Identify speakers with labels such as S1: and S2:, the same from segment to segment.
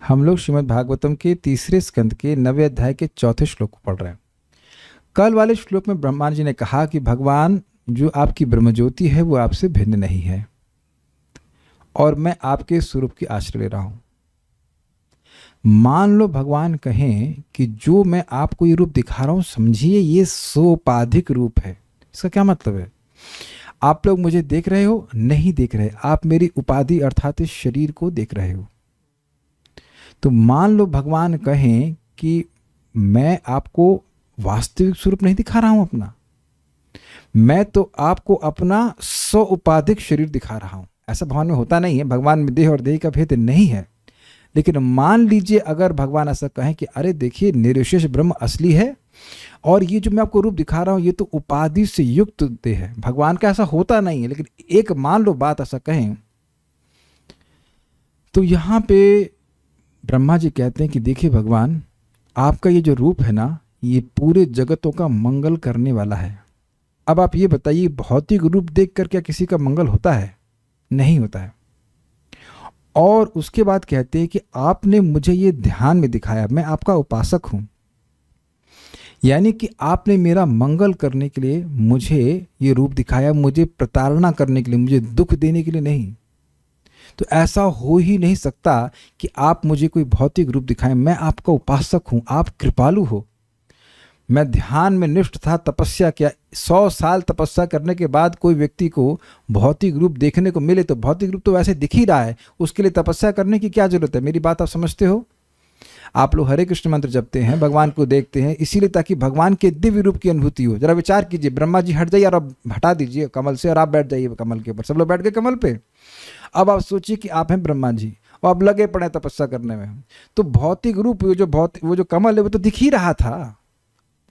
S1: हम लोग श्रीमद् भागवतम के तीसरे स्कंद के 9वें अध्याय के 4थे श्लोक को पढ़ रहे हैं। कल वाले श्लोक में ब्रह्मा जी ने कहा कि भगवान जो आपकी ब्रह्मज्योति है वो आपसे भिन्न नहीं है और मैं आपके स्वरूप की आश्रय ले रहा हूं। मान लो भगवान कहें कि जो मैं आपको ये रूप दिखा रहा हूं, समझिए ये सोपाधिक रूप है। इसका क्या मतलब है? आप लोग मुझे देख रहे हो? नहीं देख रहे, आप मेरी उपाधि अर्थात इस शरीर को देख रहे हो। तो मान लो भगवान कहें कि मैं आपको वास्तविक स्वरूप नहीं दिखा रहा हूं अपना, मैं तो आपको अपना सोपाधिक शरीर दिखा रहा हूं। ऐसा भगवान में होता नहीं है, भगवान में देह और देह का भेद नहीं है। लेकिन मान लीजिए अगर भगवान ऐसा कहें कि अरे देखिए निर्विशेष ब्रह्म असली है और ये जो मैं आपको रूप दिखा रहा हूं ये तो उपाधि से युक्त देह है। भगवान का ऐसा होता नहीं है, लेकिन एक मान लो बात ऐसा कहें तो यहां पे ब्रह्मा जी कहते हैं कि देखिए भगवान, आपका ये जो रूप है ना, ये पूरे जगतों का मंगल करने वाला है। अब आप ये बताइए, भौतिक रूप देख कर क्या किसी का मंगल होता है? नहीं होता है। और उसके बाद कहते हैं कि आपने मुझे ये ध्यान में दिखाया, मैं आपका उपासक हूं, यानी कि आपने मेरा मंगल करने के लिए मुझे ये रूप दिखाया, मुझे प्रताड़ना करने के लिए, मुझे दुख देने के लिए नहीं। तो ऐसा हो ही नहीं सकता कि आप मुझे कोई भौतिक रूप दिखाएं। मैं आपका उपासक हूं, आप कृपालु हो। मैं ध्यान में निष्ठ था, तपस्या किया, 100 साल तपस्या करने के बाद कोई व्यक्ति को भौतिक रूप देखने को मिले तो भौतिक रूप तो वैसे दिख ही रहा है, उसके लिए तपस्या करने की क्या जरूरत है? मेरी बात आप समझते हो? आप लोग हरे कृष्ण मंत्र जपते हैं, भगवान को देखते हैं इसीलिए ताकि भगवान के दिव्य रूप की अनुभूति हो। जरा विचार कीजिए, ब्रह्मा जी हट जाइए और अब हटा दीजिए कमल से और आप बैठ जाइए कमल के ऊपर। सब लोग बैठ गए कमल पे। अब आप सोचिए कि आप हैं ब्रह्मा जी और अब लगे पड़े तपस्या करने में। तो भौतिक रूप वो जो कमल है वो तो दिख ही रहा था,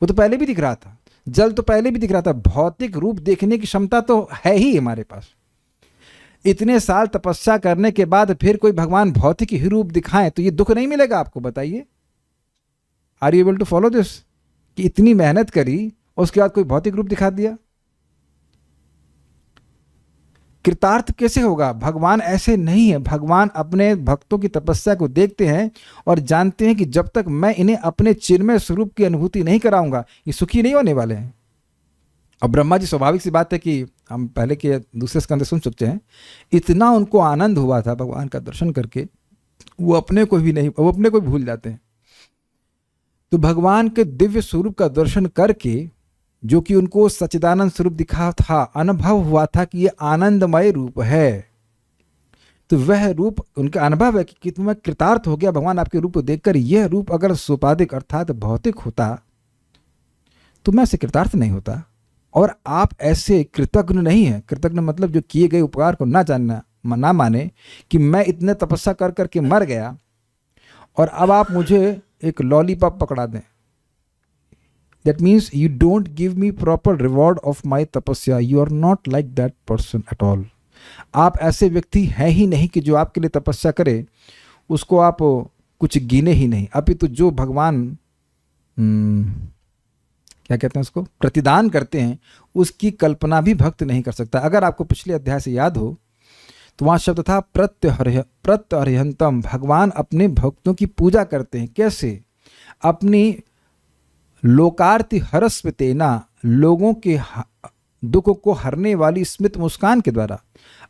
S1: वो तो पहले भी दिख रहा था, जल तो पहले भी दिख रहा था। भौतिक रूप देखने की क्षमता तो है ही हमारे पास। इतने साल तपस्या करने के बाद फिर कोई भगवान भौतिक ही रूप दिखाएं तो ये दुख नहीं मिलेगा आपको? बताइए, are you able to follow this? कि इतनी मेहनत करी उसके बाद कोई भौतिक रूप दिखा दिया, कृतार्थ कैसे होगा? भगवान ऐसे नहीं है। भगवान अपने भक्तों की तपस्या को देखते हैं और जानते हैं कि जब तक मैं इन्हें अपने चिन्मय स्वरूप की अनुभूति नहीं कराऊंगा ये सुखी नहीं होने वाले हैं। और ब्रह्मा जी, स्वाभाविक सी बात है कि हम पहले के दूसरे स्कंद सुन चुके हैं, इतना उनको आनंद हुआ था भगवान का दर्शन करके, वो अपने को भी भूल जाते हैं। तो भगवान के दिव्य स्वरूप का दर्शन करके, जो कि उनको सच्चिदानंद स्वरूप दिखा था, अनुभव हुआ था कि ये आनंदमय रूप है, तो वह रूप उनका अनुभव है कि मैं कृतार्थ हो गया भगवान आपके रूप को देखकर। यह रूप अगर सोपाधिक अर्थात भौतिक होता तो मैं ऐसे कृतार्थ नहीं होता। और आप ऐसे कृतज्ञ नहीं है। कृतज्ञ मतलब जो किए गए उपकार को ना माने कि मैं इतने तपस्या कर करके मर गया और अब आप मुझे एक लॉलीपॉप पकड़ा दें। That means you don't give me proper reward of my tapasya. You are not like that person at all. आप ऐसे व्यक्ति हैं ही नहीं कि जो आपके लिए तपस्या करे उसको आप कुछ गिने ही नहीं। अभी तो जो भगवान क्या कहते हैं उसको, प्रतिदान करते हैं, उसकी कल्पना भी भक्त नहीं कर सकता। अगर आपको पिछले अध्याय से याद हो तो वहाँ शब्द था प्रत्यहर्यंतम। भगवान अपने भक्तों की पूजा करते हैं। कैसे? अपनी लोकार्ति हरस्वतेना, लोगों के दुख को हरने वाली स्मित मुस्कान के द्वारा,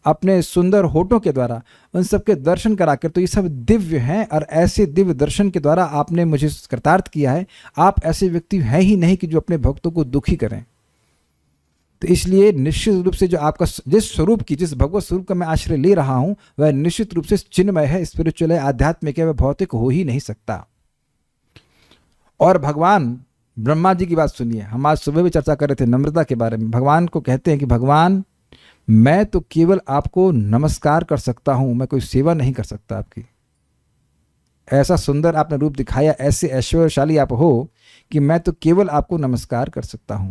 S1: अपने सुंदर होठों के द्वारा उन सबके दर्शन कराकर। तो ये सब दिव्य हैं और ऐसे दिव्य दर्शन के द्वारा आपने मुझे कृतार्थ किया है। आप ऐसे व्यक्ति हैं ही नहीं कि जो अपने भक्तों को दुखी करें। तो इसलिए निश्चित रूप से जो आपका जिस स्वरूप की, जिस भगवत स्वरूप का मैं आश्रय ले रहा हूं वह निश्चित रूप से चिन्मय है, स्पिरिचुअल है, आध्यात्मिक है, वह भौतिक हो ही नहीं सकता। और भगवान ब्रह्मा जी की बात सुनिए, हम आज सुबह भी चर्चा कर रहे थे नम्रता के बारे में। भगवान को कहते हैं कि भगवान, मैं तो केवल आपको नमस्कार कर सकता हूं, मैं कोई सेवा नहीं कर सकता आपकी। ऐसा सुंदर आपने रूप दिखाया, ऐसे ऐश्वर्यशाली आप हो कि मैं तो केवल आपको नमस्कार कर सकता हूं।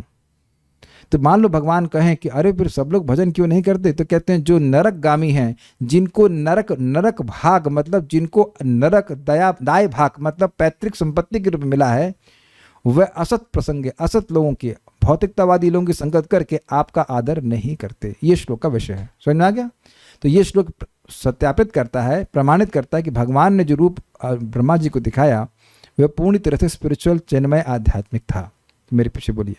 S1: तो मान लो भगवान कहें कि अरे फिर सब लोग भजन क्यों नहीं करते? तो कहते हैं जो नरकगामी हैं, जिनको नरक भाग मतलब जिनको नरक दाय भाग मतलब पैतृक संपत्ति के रूप में मिला है, वह असत प्रसंग, असत लोगों के, भौतिकतावादी लोगों की संगत करके आपका आदर नहीं करते। ये श्लोक का विषय है। समझ में आ गया? तो ये श्लोक सत्यापित करता है, प्रमाणित करता है कि भगवान ने जो रूप ब्रह्मा जी को दिखाया वह पूर्ण तरह से स्पिरिचुअल, चिन्मय, आध्यात्मिक था। मेरे पीछे बोलिए।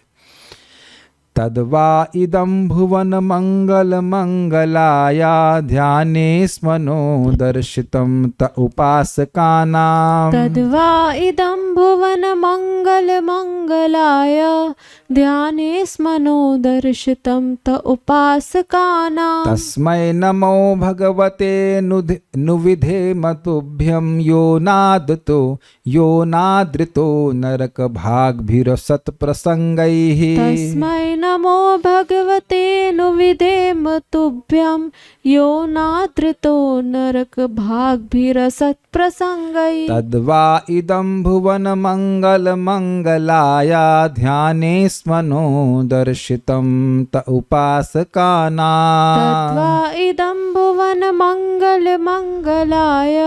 S1: तद्वा इदं भुवन मंगल मंगलाया ध्याने स्मनो दर्शितं त उपासकानां।
S2: तद्वा इदं भुवन मंगल मंगलाय ध्याने स्मनो दर्शितं त उपासकानां।
S1: तस्मै नमो भगवते नुविधे मतुभ्यं यो नादृतो नरक भागभिरसत् प्रसंगैः।
S2: तस्मै नमो भगवते नुविधेम तुभ्यं यो नादृतो नरक भागभिरसत् प्रसंगैः।
S1: तद्वा इदं भुवन मंगल मंगलाया ध्याने स्मनो दर्शितं त उपासकानां।
S2: तद्वा इदं भुवन मंगल मंगलाय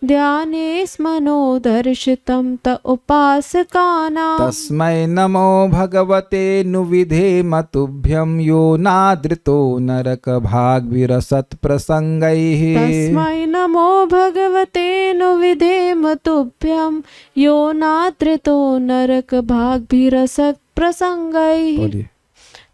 S2: ध्याने स्मनो दर्शितं त उपासकानां।
S1: तस्मै नमो भगवते नुविधे मतुभ्यं यो नादृतो नरक भागभिरसत् प्रसंगैः।
S2: तस्मै नमो भगवते नुविधेम तुभ्यं यो नादृतो नरक भागभिरसत् प्रसंगैः।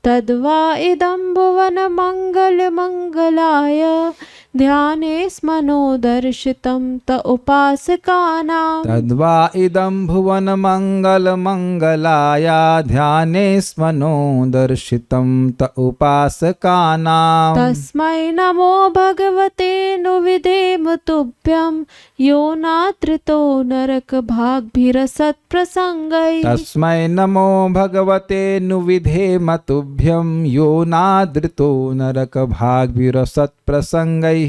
S2: तद्वा इदं भुवन मंगल मंगलाय ध्याने स्मनो दर्शितं त उपासकानां।
S1: तद्वा इदं भुवन मंगल मंगलाया ध्याने स्मनो दर्शितं त उपासकानां।
S2: तस्मै नमो भगवते नुविधेम तुभ्यं यो नादृतो नरक भागभिरसत् प्रसंगैः।
S1: तस्मै नमो भगवते नुविधे मतुभ्यं यो नादृतो नरक भागभिरसत् प्रसंगैः।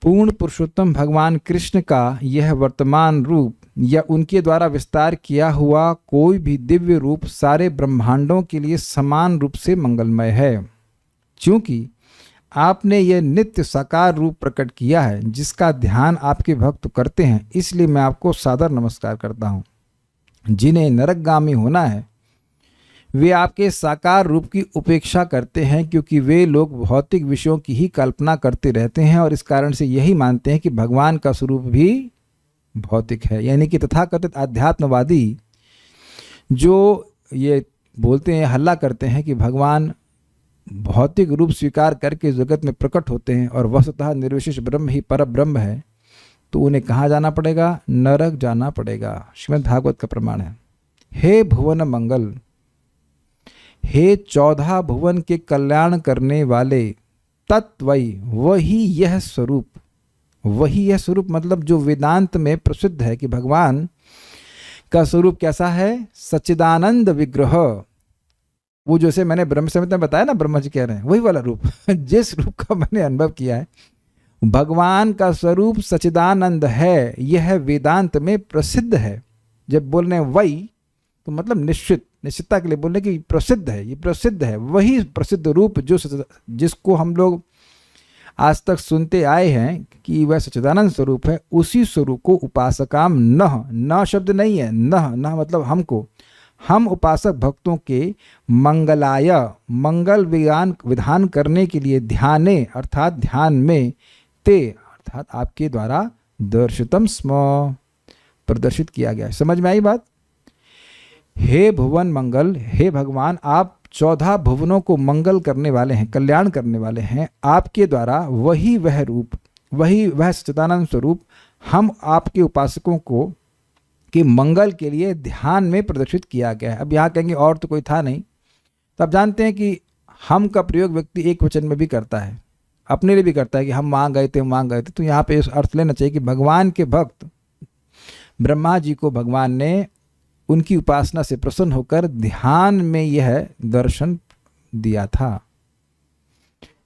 S1: पूर्ण पुरुषोत्तम भगवान कृष्ण का यह वर्तमान रूप या उनके द्वारा विस्तार किया हुआ कोई भी दिव्य रूप सारे ब्रह्मांडों के लिए समान रूप से मंगलमय है। क्योंकि आपने यह नित्य साकार रूप प्रकट किया है जिसका ध्यान आपके भक्त करते हैं, इसलिए मैं आपको सादर नमस्कार करता हूँ। जिन्हें नरकगामी होना है वे आपके साकार रूप की उपेक्षा करते हैं, क्योंकि वे लोग भौतिक विषयों की ही कल्पना करते रहते हैं और इस कारण से यही मानते हैं कि भगवान का स्वरूप भी भौतिक है। यानी कि तथाकथित आध्यात्मवादी जो ये बोलते हैं, हल्ला करते हैं कि भगवान भौतिक रूप स्वीकार करके जगत में प्रकट होते हैं और वस्तुतः निर्विशेष ब्रह्म ही पर ब्रह्म है, तो उन्हें कहाँ जाना पड़ेगा? नरक जाना पड़ेगा। श्रीमद् भागवत का प्रमाण है। हे भुवन मंगल, हे 14 भुवन के कल्याण करने वाले तत्वई, वही यह स्वरूप मतलब जो वेदांत में प्रसिद्ध है कि भगवान का स्वरूप कैसा है? सच्चिदानंद विग्रह। वो जैसे मैंने ब्रह्म संहिता में बताया ना, ब्रह्मा जी कह रहे हैं वही वाला रूप जिस रूप का मैंने अनुभव किया है, भगवान का स्वरूप सच्चिदानंद है। यह वेदांत में प्रसिद्ध है। जब बोल रहे हैं वही, तो मतलब निश्चितता के लिए बोलने की प्रसिद्ध है, ये प्रसिद्ध है। वही प्रसिद्ध रूप जिसको हम लोग आज तक सुनते आए हैं कि वह सच्चिदानंद स्वरूप है, उसी स्वरूप को उपासकाम न शब्द नहीं है, न मतलब हमको, हम उपासक भक्तों के मंगलाय, मंगल विधान करने के लिए ध्याने अर्थात ध्यान में, ते अर्थात आपके द्वारा दर्शितम स्म प्रदर्शित किया गया है। समझ में आई बात? हे भुवन मंगल, हे भगवान, आप 14 भुवनों को मंगल करने वाले हैं, कल्याण करने वाले हैं। आपके द्वारा वही वह रूप, वही वह सच्चिदानंद स्वरूप हम आपके उपासकों को के मंगल के लिए ध्यान में प्रदर्शित किया गया है। अब यहाँ कहेंगे और तो कोई था नहीं, तो आप जानते हैं कि हम का प्रयोग व्यक्ति एक वचन में भी करता है, अपने लिए भी करता है कि हम वहाँ गए थे। तो यहाँ पे इस अर्थ लेना चाहिए कि भगवान के भक्त ब्रह्मा जी को भगवान ने उनकी उपासना से प्रसन्न होकर ध्यान में यह दर्शन दिया था।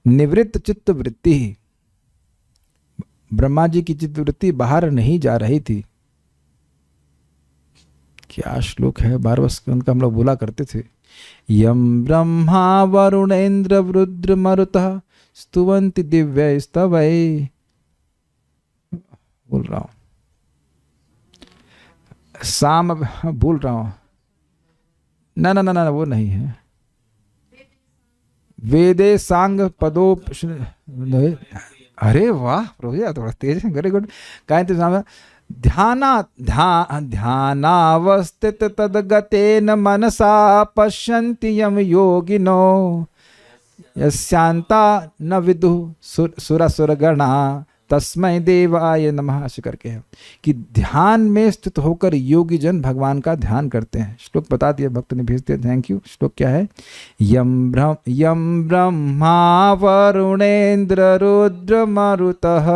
S1: निवृत्त चित्त वृत्ति, ब्रह्मा जी की चित्त वृत्ति बाहर नहीं जा रही थी। क्या श्लोक है? 12वें स्कंद का हम लोग बोला करते थे, यम ब्रह्मा वरुणेन्द्र रुद्र मरुतः स्तुवन्ति दिव्य स्तवै। बोल रहा हूं साम, भूल रहा हूं, ना वो नहीं है, वेदे सांग पदो, अरे वाह प्रभु जी, थोड़ा तेज है, वेरी गुड। काय ध्यानावस्थित तद्गतेन मनसा पश्यन्ति यम योगिनो यस्यांता न विदुः सुरसुरगणा तस्मै देवाय नमः। ऐसे करके है कि ध्यान में स्थित होकर योगी जन भगवान का ध्यान करते हैं। श्लोक बता दिया, भक्त ने भेज दिया, थैंक यू। श्लोक क्या है? यम ब्रह्मा वरुणेन्द्र रुद्र मरुतः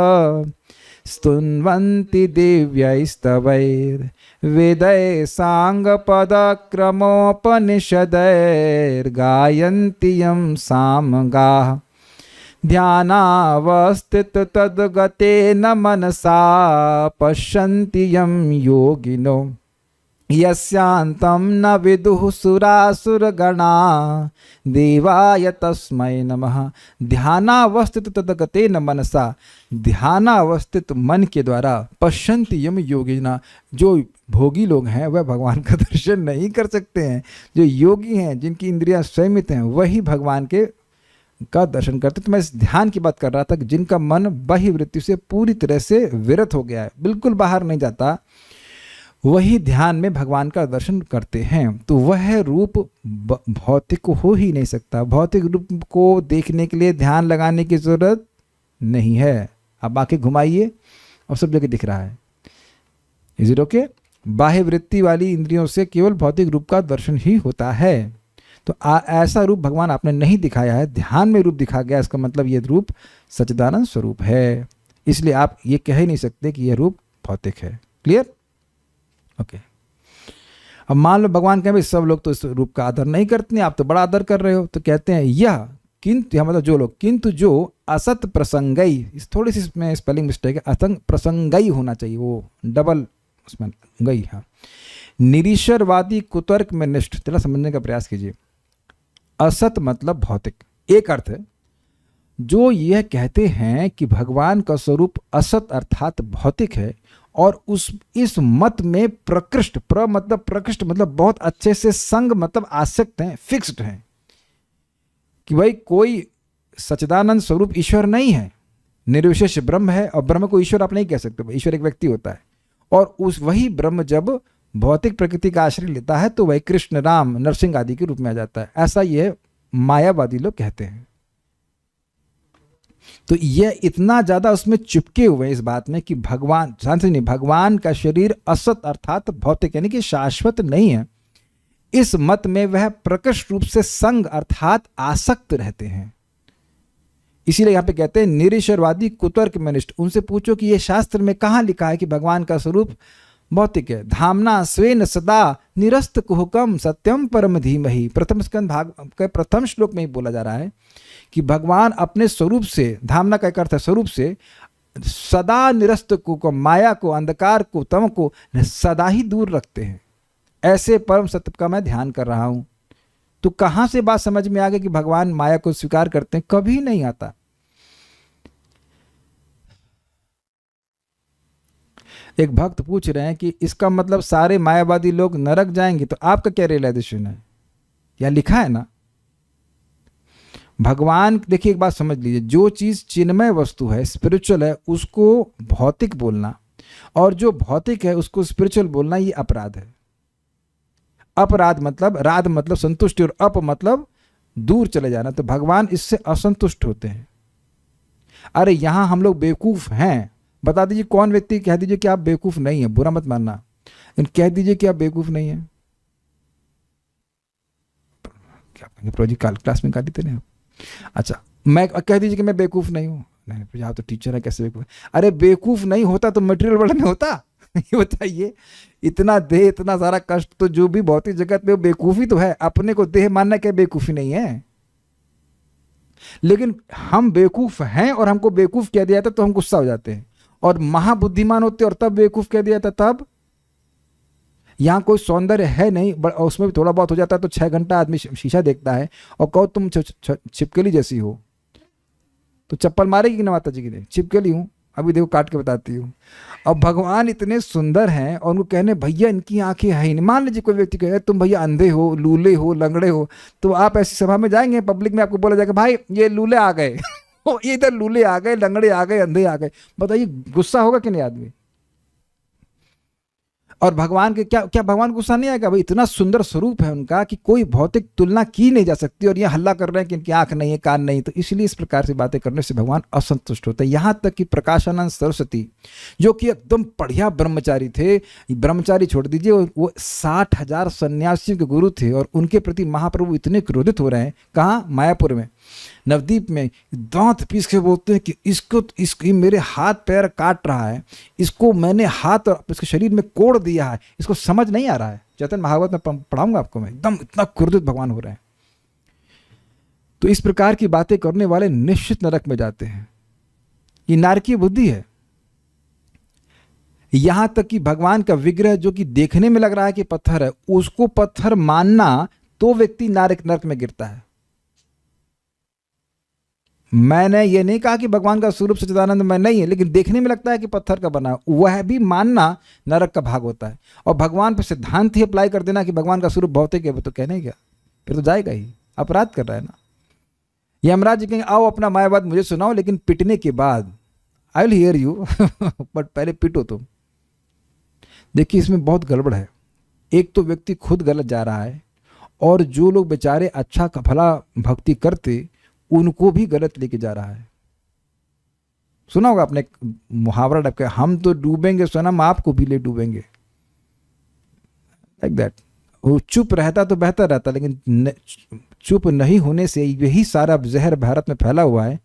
S1: स्तुन्वन्ति दिव्यैस्तवैर् वेदै सांगपदक्रमोपनिषदैर्गायन्ति यं सामगाः ध्यानावस्थित तद्गतेन मनसा पश्यन्ति यं योगिनो यस्यांतं न विदुः सुरासुरगणा देवाय तस्मै नमः। ध्यानावस्थित तद्गतेन मनसा, ध्यानावस्थित मन के द्वारा पश्यन्ति यम योगिना, जो भोगी लोग हैं वह भगवान का दर्शन नहीं कर सकते हैं। जो योगी हैं, जिनकी इंद्रियां संयमित हैं, वही भगवान के का दर्शन करते। तो मैं इस ध्यान की बात कर रहा था कि जिनका मन बहिर्वृत्ति से पूरी तरह से विरत हो गया है, बिल्कुल बाहर नहीं जाता, वही ध्यान में भगवान का दर्शन करते हैं। तो वह रूप भौतिक हो ही नहीं सकता। भौतिक रूप को देखने के लिए ध्यान लगाने की जरूरत नहीं है। अब आंखें घुमाइए और सब जगह दिख रहा है। Is it okay? बाह्य वृत्ति वाली इंद्रियों से केवल भौतिक रूप का दर्शन ही होता है। तो ऐसा रूप भगवान आपने नहीं दिखाया है, ध्यान में रूप दिखा गया। इसका मतलब ये रूप सच्चिदानंद स्वरूप है, इसलिए आप ये कह ही नहीं सकते कि यह रूप भौतिक है। क्लियर? ओके। अब मान लो भगवान कहें भाई सब लोग तो इस रूप का आदर नहीं करते, आप तो बड़ा आदर कर रहे हो। तो कहते हैं यह किंतु, मतलब जो लोग, किंतु जो असत प्रसंगई, इस थोड़ी सी इसमें स्पेलिंग मिस्टेक है, असंग प्रसंगई होना चाहिए, वो डबल उसमें गई। हाँ, निरीश्वरवादी कुतर्क में निष्ठ, चला समझने का प्रयास कीजिए। असत मतलब भौतिक, एक अर्थ है जो यह कहते हैं कि भगवान का स्वरूप असत अर्थात भौतिक है, और इस मत में प्रकृष्ट, प्रकृष्ट मतलब बहुत अच्छे से, संग मतलब आसक्त हैं, फिक्स्ड हैं कि भाई कोई सच्चिदानंद स्वरूप ईश्वर नहीं है, निर्विशेष ब्रह्म है। और ब्रह्म को ईश्वर आप नहीं कह सकते, ईश्वर एक व्यक्ति होता है। और वही ब्रह्म जब भौतिक प्रकृति का आश्रय लेता है तो वही कृष्ण, राम, नरसिंह आदि के रूप में आ जाता है। ऐसा यह मायावादी लोग कहते हैं। तो यह इतना ज्यादा उसमें चिपके हुए इस बात में कि भगवान, शांति नहीं, भगवान का शरीर असत अर्थात भौतिक यानी कि शाश्वत नहीं है। इस मत में वह प्रकट रूप से संग अर्थात आसक्त रहते हैं। इसीलिए यहां पे कहते हैं निरीश्वरवादी कुतर्क में निष्ठ। उनसे पूछो कि यह शास्त्र में कहां लिखा है कि भगवान का स्वरूप भौतिक है। धामना स्वेन सदा निरस्त कुहुकम सत्यम परम धीमहि, प्रथम स्कंद भाग के प्रथम श्लोक में ही बोला जा रहा है कि भगवान अपने स्वरूप से, धामना का एक अर्थ है स्वरूप से, सदा निरस्त को, माया को, अंधकार को, तम को सदा ही दूर रखते हैं। ऐसे परम सत्य का मैं ध्यान कर रहा हूं। तो कहां से बात समझ में आ गई कि भगवान माया को स्वीकार करते हैं? कभी नहीं आता। एक भक्त पूछ रहे हैं कि इसका मतलब सारे मायावादी लोग नरक जाएंगे, तो आपका क्या रियलाइजेशन है? या लिखा है ना भगवान, देखिए एक बात समझ लीजिए, जो चीज चिन्मय वस्तु है, स्पिरिचुअल है, उसको भौतिक बोलना, और जो भौतिक है उसको स्पिरिचुअल बोलना, ये अपराध है। अपराध मतलब, राध मतलब संतुष्टि, और अप मतलब दूर चले जाना। तो भगवान इससे असंतुष्ट होते हैं। अरे यहां हम लोग बेवकूफ हैं, बता दीजिए कौन व्यक्ति, कह दीजिए कि आप बेवकूफ नहीं है, बुरा मत मानना, कह दीजिए कि आप बेवकूफ नहीं है। क्या कहेंगे प्रोजी, क्लास में गाली तो नहीं? अच्छा, मैं कह दीजिए कि मैं बेवकूफ नहीं हूं। नहीं, आप तो टीचर है, कैसे बेवकूफ? अरे बेवकूफ नहीं होता तो मटेरियल वर्ल्ड में होता? ये बताइए, इतना देह, इतना सारा कष्ट, तो जो भी भौतिक जगत में बेवकूफी तो है। अपने को देह मानना क्या बेवकूफी नहीं है? लेकिन हम बेवकूफ हैं और हमको बेवकूफ कह दिया जाता तो हम गुस्सा हो जाते हैं, और महाबुद्धिमान होते और तब बेवकूफ कह दिया जाता तब। यहां कोई सौंदर्य है नहीं, उसमें भी थोड़ा बहुत हो जाता है तो 6 घंटा आदमी शीशा देखता है और कहो तुम छिपकली जैसी हो, तो चप्पल मारेगी कि ना माता जी की? नहीं, छिपकली हूं, अभी देखो काट के बताती हूँ। अब भगवान इतने सुंदर हैं और उनको कहने भैया इनकी आंखें है ही नहीं। मान लीजिए कोई व्यक्ति कहे तुम भैया अंधे हो, लूले हो, लंगड़े हो, तो आप ऐसी सभा में जाएंगे, पब्लिक में आपको बोला जाएगा भाई ये लूले आ गए ये इधर लूले आ गए, लंगड़े आ गए, अंधे आ गए। बताइए गुस्सा होगा कि नहीं आदमी? और भगवान के क्या क्या भगवान को गुस्सा नहीं आएगा? भाई इतना सुंदर स्वरूप है उनका कि कोई भौतिक तुलना की नहीं जा सकती, और ये हल्ला कर रहे हैं कि इनकी आंख नहीं है, कान नहीं, तो इसलिए इस प्रकार से बातें करने से भगवान असंतुष्ट होते हैं। यहाँ तक कि प्रकाशानंद सरस्वती जो कि एकदम बढ़िया ब्रह्मचारी थे, ब्रह्मचारी छोड़ दीजिए, वो 60,000 सन्यासियों के गुरु थे, और उनके प्रति महाप्रभु इतने क्रोधित हो रहे हैं। कहाँ? मायापुर में, नवदीप में, दांत पीस के बोलते हैं कि इसको मेरे हाथ पैर काट रहा है, इसको मैंने हाथ और इसके शरीर में कोड़ दिया है, इसको समझ नहीं आ रहा है। चैतन्य भागवत में पढ़ाऊंगा आपको मैं, एकदम इतना क्रोधित भगवान हो रहे हैं। तो इस प्रकार की बातें करने वाले निश्चित नरक में जाते हैं। ये नारकीय बुद्धि है। यहां तक कि भगवान का विग्रह जो कि देखने में लग रहा है कि पत्थर है, उसको पत्थर मानना तो व्यक्ति नरक में गिरता है। मैंने ये नहीं कहा कि भगवान का स्वरूप सच्चिदानंद में नहीं है, लेकिन देखने में लगता है कि पत्थर का बना, वह भी मानना नरक का भाग होता है। और भगवान पर सिद्धांत ही अप्लाई कर देना कि भगवान का स्वरूप भौतिक है, तो कहने क्या, फिर तो जाएगा ही, अपराध कर रहा है ना। यमराज जी कहेंगे आओ अपना मायावाद मुझे सुनाओ, लेकिन पिटने के बाद I will hear you but पहले पिटो तुम। देखिए इसमें बहुत गड़बड़ है। एक तो व्यक्ति खुद गलत जा रहा है, और जो लोग बेचारे अच्छा भला भक्ति करते उनको भी गलत लेके जा रहा है। सुना होगा आपने मुहावरा टाइप का, हम तो डूबेंगे सनम आपको भी ले डूबेंगे, लाइक दैट। वो चुप रहता तो बेहतर रहता, लेकिन चुप नहीं होने से यही सारा जहर भारत में फैला हुआ है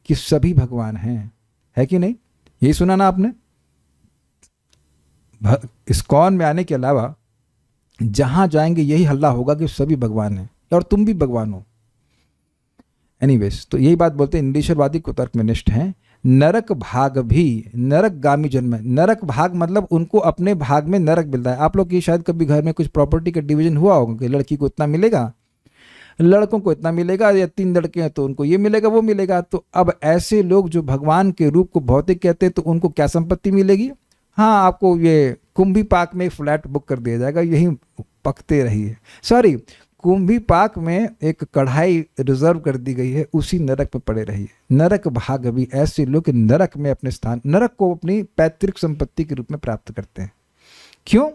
S1: कि सभी भगवान हैं, है कि नहीं? यही सुना ना आपने? इस्कॉन में आने के अलावा जहां जाएंगे यही हल्ला होगा कि सभी भगवान हैं और तुम भी भगवान हो। एनीवेज, तो यही बात बोलते हैं निरीश्वरवादी कुतर्क में निष्ठ हैं। नरक भाग भी नरकगामी जन्म है। नरक भाग मतलब उनको अपने भाग में नरक मिलता है। आप लोग की शायद कभी घर में कुछ प्रॉपर्टी का डिवीजन हुआ होगा कि लड़की को इतना मिलेगा, लड़कों को इतना मिलेगा, या 3 लड़के हैं तो उनको ये मिलेगा वो मिलेगा। तो अब ऐसे लोग जो भगवान के रूप को भौतिक कहते हैं, तो उनको क्या संपत्ति मिलेगी? हाँ, आपको ये कुंभी पाक में फ्लैट बुक कर दिया जाएगा, यही पकते रहिए। सॉरी, कुंभी पाक में एक कढ़ाई रिजर्व कर दी गई है, उसी नरक में पड़े रहिए। नरक भाग भी ऐसे लोग नरक में अपने स्थान, नरक को अपनी पैतृक संपत्ति के रूप में प्राप्त करते हैं। क्यों?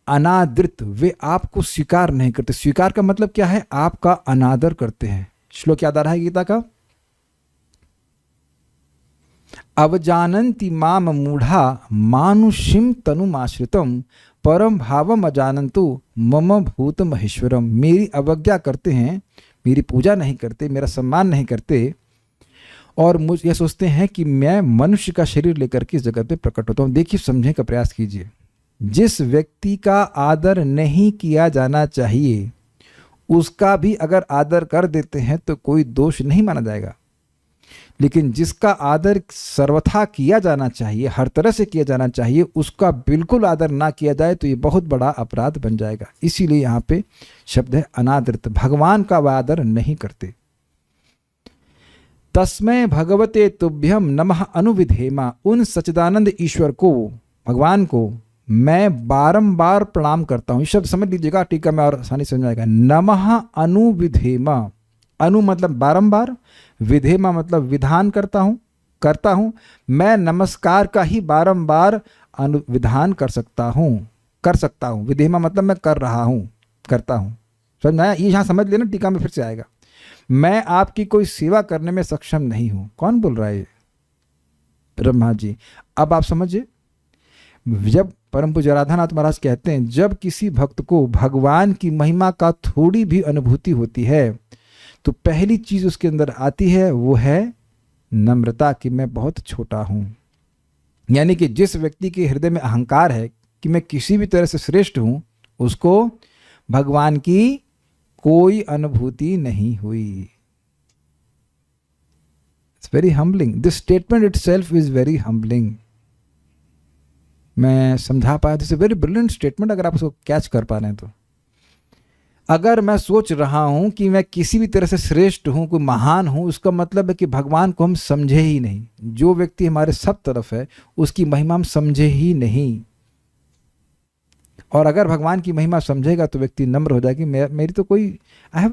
S1: अनादृत, वे आपको स्वीकार नहीं करते। स्वीकार का मतलब क्या है? आपका अनादर करते हैं। श्लोक याद आ रहा है गीता का? अवजानन्ति माम मूढ़ा मानुषिम तनुमाश्रितम परम भावम अजानन्तु मम भूत महेश्वरम। मेरी अवज्ञा करते हैं, मेरी पूजा नहीं करते, मेरा सम्मान नहीं करते, और मुझे यह सोचते हैं कि मैं मनुष्य का शरीर लेकर के इस जगत पे प्रकट होता हूँ। देखिए, समझने का प्रयास कीजिए। जिस व्यक्ति का आदर नहीं किया जाना चाहिए उसका भी अगर आदर कर देते हैं तो कोई दोष नहीं माना जाएगा, लेकिन जिसका आदर सर्वथा किया जाना चाहिए, हर तरह से किया जाना चाहिए, उसका बिल्कुल आदर ना किया जाए तो ये बहुत बड़ा अपराध बन जाएगा। इसीलिए यहाँ पे शब्द है अनादृत। भगवान का वह आदर नहीं करते। तस्मै भगवते तुभ्यम नमः अनुविधेमा। उन सच्चिदानंद ईश्वर को, भगवान को मैं बारंबार प्रणाम करता हूँ। ये शब्द समझ लीजिएगा, टीका में और आसानी समझ आएगा। नमः अनुविधेमा, अनु मतलब बारंबार, विधेमा मतलब विधान करता हूँ। मैं नमस्कार का ही बारंबार अनुविधान कर सकता हूँ। विधेमा मतलब मैं कर रहा हूँ, करता हूँ। समझ आया? ये यहाँ समझ लेना, टीका में फिर से आएगा। मैं आपकी कोई सेवा करने में सक्षम नहीं हूँ। कौन बोल रहा है ये? ब्रह्मा जी। अब आप समझिए, जब परम पूज्य राधानाथ महाराज कहते हैं जब किसी भक्त को भगवान की महिमा का थोड़ी भी अनुभूति होती है तो पहली चीज उसके अंदर आती है वो है नम्रता, कि मैं बहुत छोटा हूं। यानी कि जिस व्यक्ति के हृदय में अहंकार है कि मैं किसी भी तरह से श्रेष्ठ हूं, उसको भगवान की कोई अनुभूति नहीं हुई। It's very humbling. This statement itself is very humbling. मैं समझा पाया, this is very brilliant statement, अगर आप उसको कैच कर पा रहे हैं तो। अगर मैं सोच रहा हूं कि मैं किसी भी तरह से श्रेष्ठ हूं, कोई महान हूं, उसका मतलब है कि भगवान को हम समझे ही नहीं। जो व्यक्ति हमारे सब तरफ है उसकी महिमा हम समझे ही नहीं। और अगर भगवान की महिमा समझेगा तो व्यक्ति नम्र हो जाएगी, मेरी तो कोई आई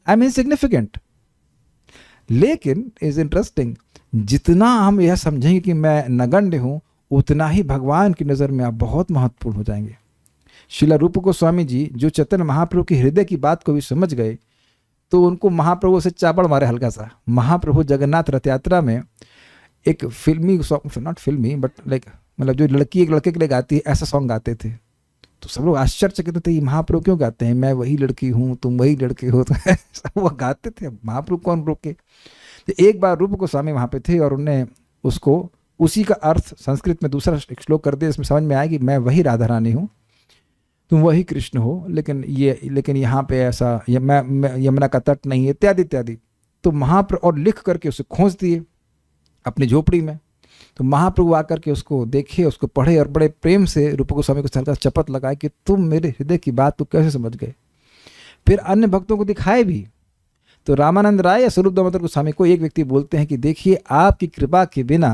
S1: एम इनसिग्निफिकेंट। लेकिन इज इंटरेस्टिंग, जितना हम यह समझेंगे कि मैं नगण्य हूं, उतना ही भगवान की नज़र में आप बहुत महत्वपूर्ण हो जाएंगे। श्रील रूप गोस्वामी जी जो चैतन्य महाप्रभु के हृदय की बात को भी समझ गए, तो उनको महाप्रभु से चापड़ मारे हल्का सा। महाप्रभु जगन्नाथ रथ यात्रा में एक फिल्मी सॉन्ग, नॉट फिल्मी बट लाइक मतलब जो लड़की एक लड़के के लिए गाती है, ऐसा सॉन्ग गाते थे। तो सब लोग आश्चर्यचकित थे, ये महाप्रभु क्यों गाते हैं, मैं वही लड़की हूँ तुम वही लड़के हो, तो वो गाते थे। महाप्रभु कौन रोके। तो एक बार रूप गोस्वामी वहाँ पे थे और उन्होंने उसको उसी का अर्थ संस्कृत में दूसरा एक श्लोक कर दिया, इसमें समझ में आया कि मैं वही राधा रानी हूँ, तुम वही कृष्ण हो, लेकिन यहाँ पे ऐसा मैं यमुना का तट नहीं है, इत्यादि इत्यादि। तो महाप्रभु और लिख करके उसे खोज दिए अपनी झोपड़ी में। तो महाप्रभु आकर के उसको देखे, उसको पढ़े और बड़े प्रेम से रूप गोस्वामी को हल्का चपत लगाए कि तुम मेरे हृदय की बात तो कैसे समझ गए। फिर अन्य भक्तों को दिखाए भी। तो रामानंद राय या स्वरूप दामोदर गोस्वामी को एक व्यक्ति बोलते हैं कि देखिए, आपकी कृपा के बिना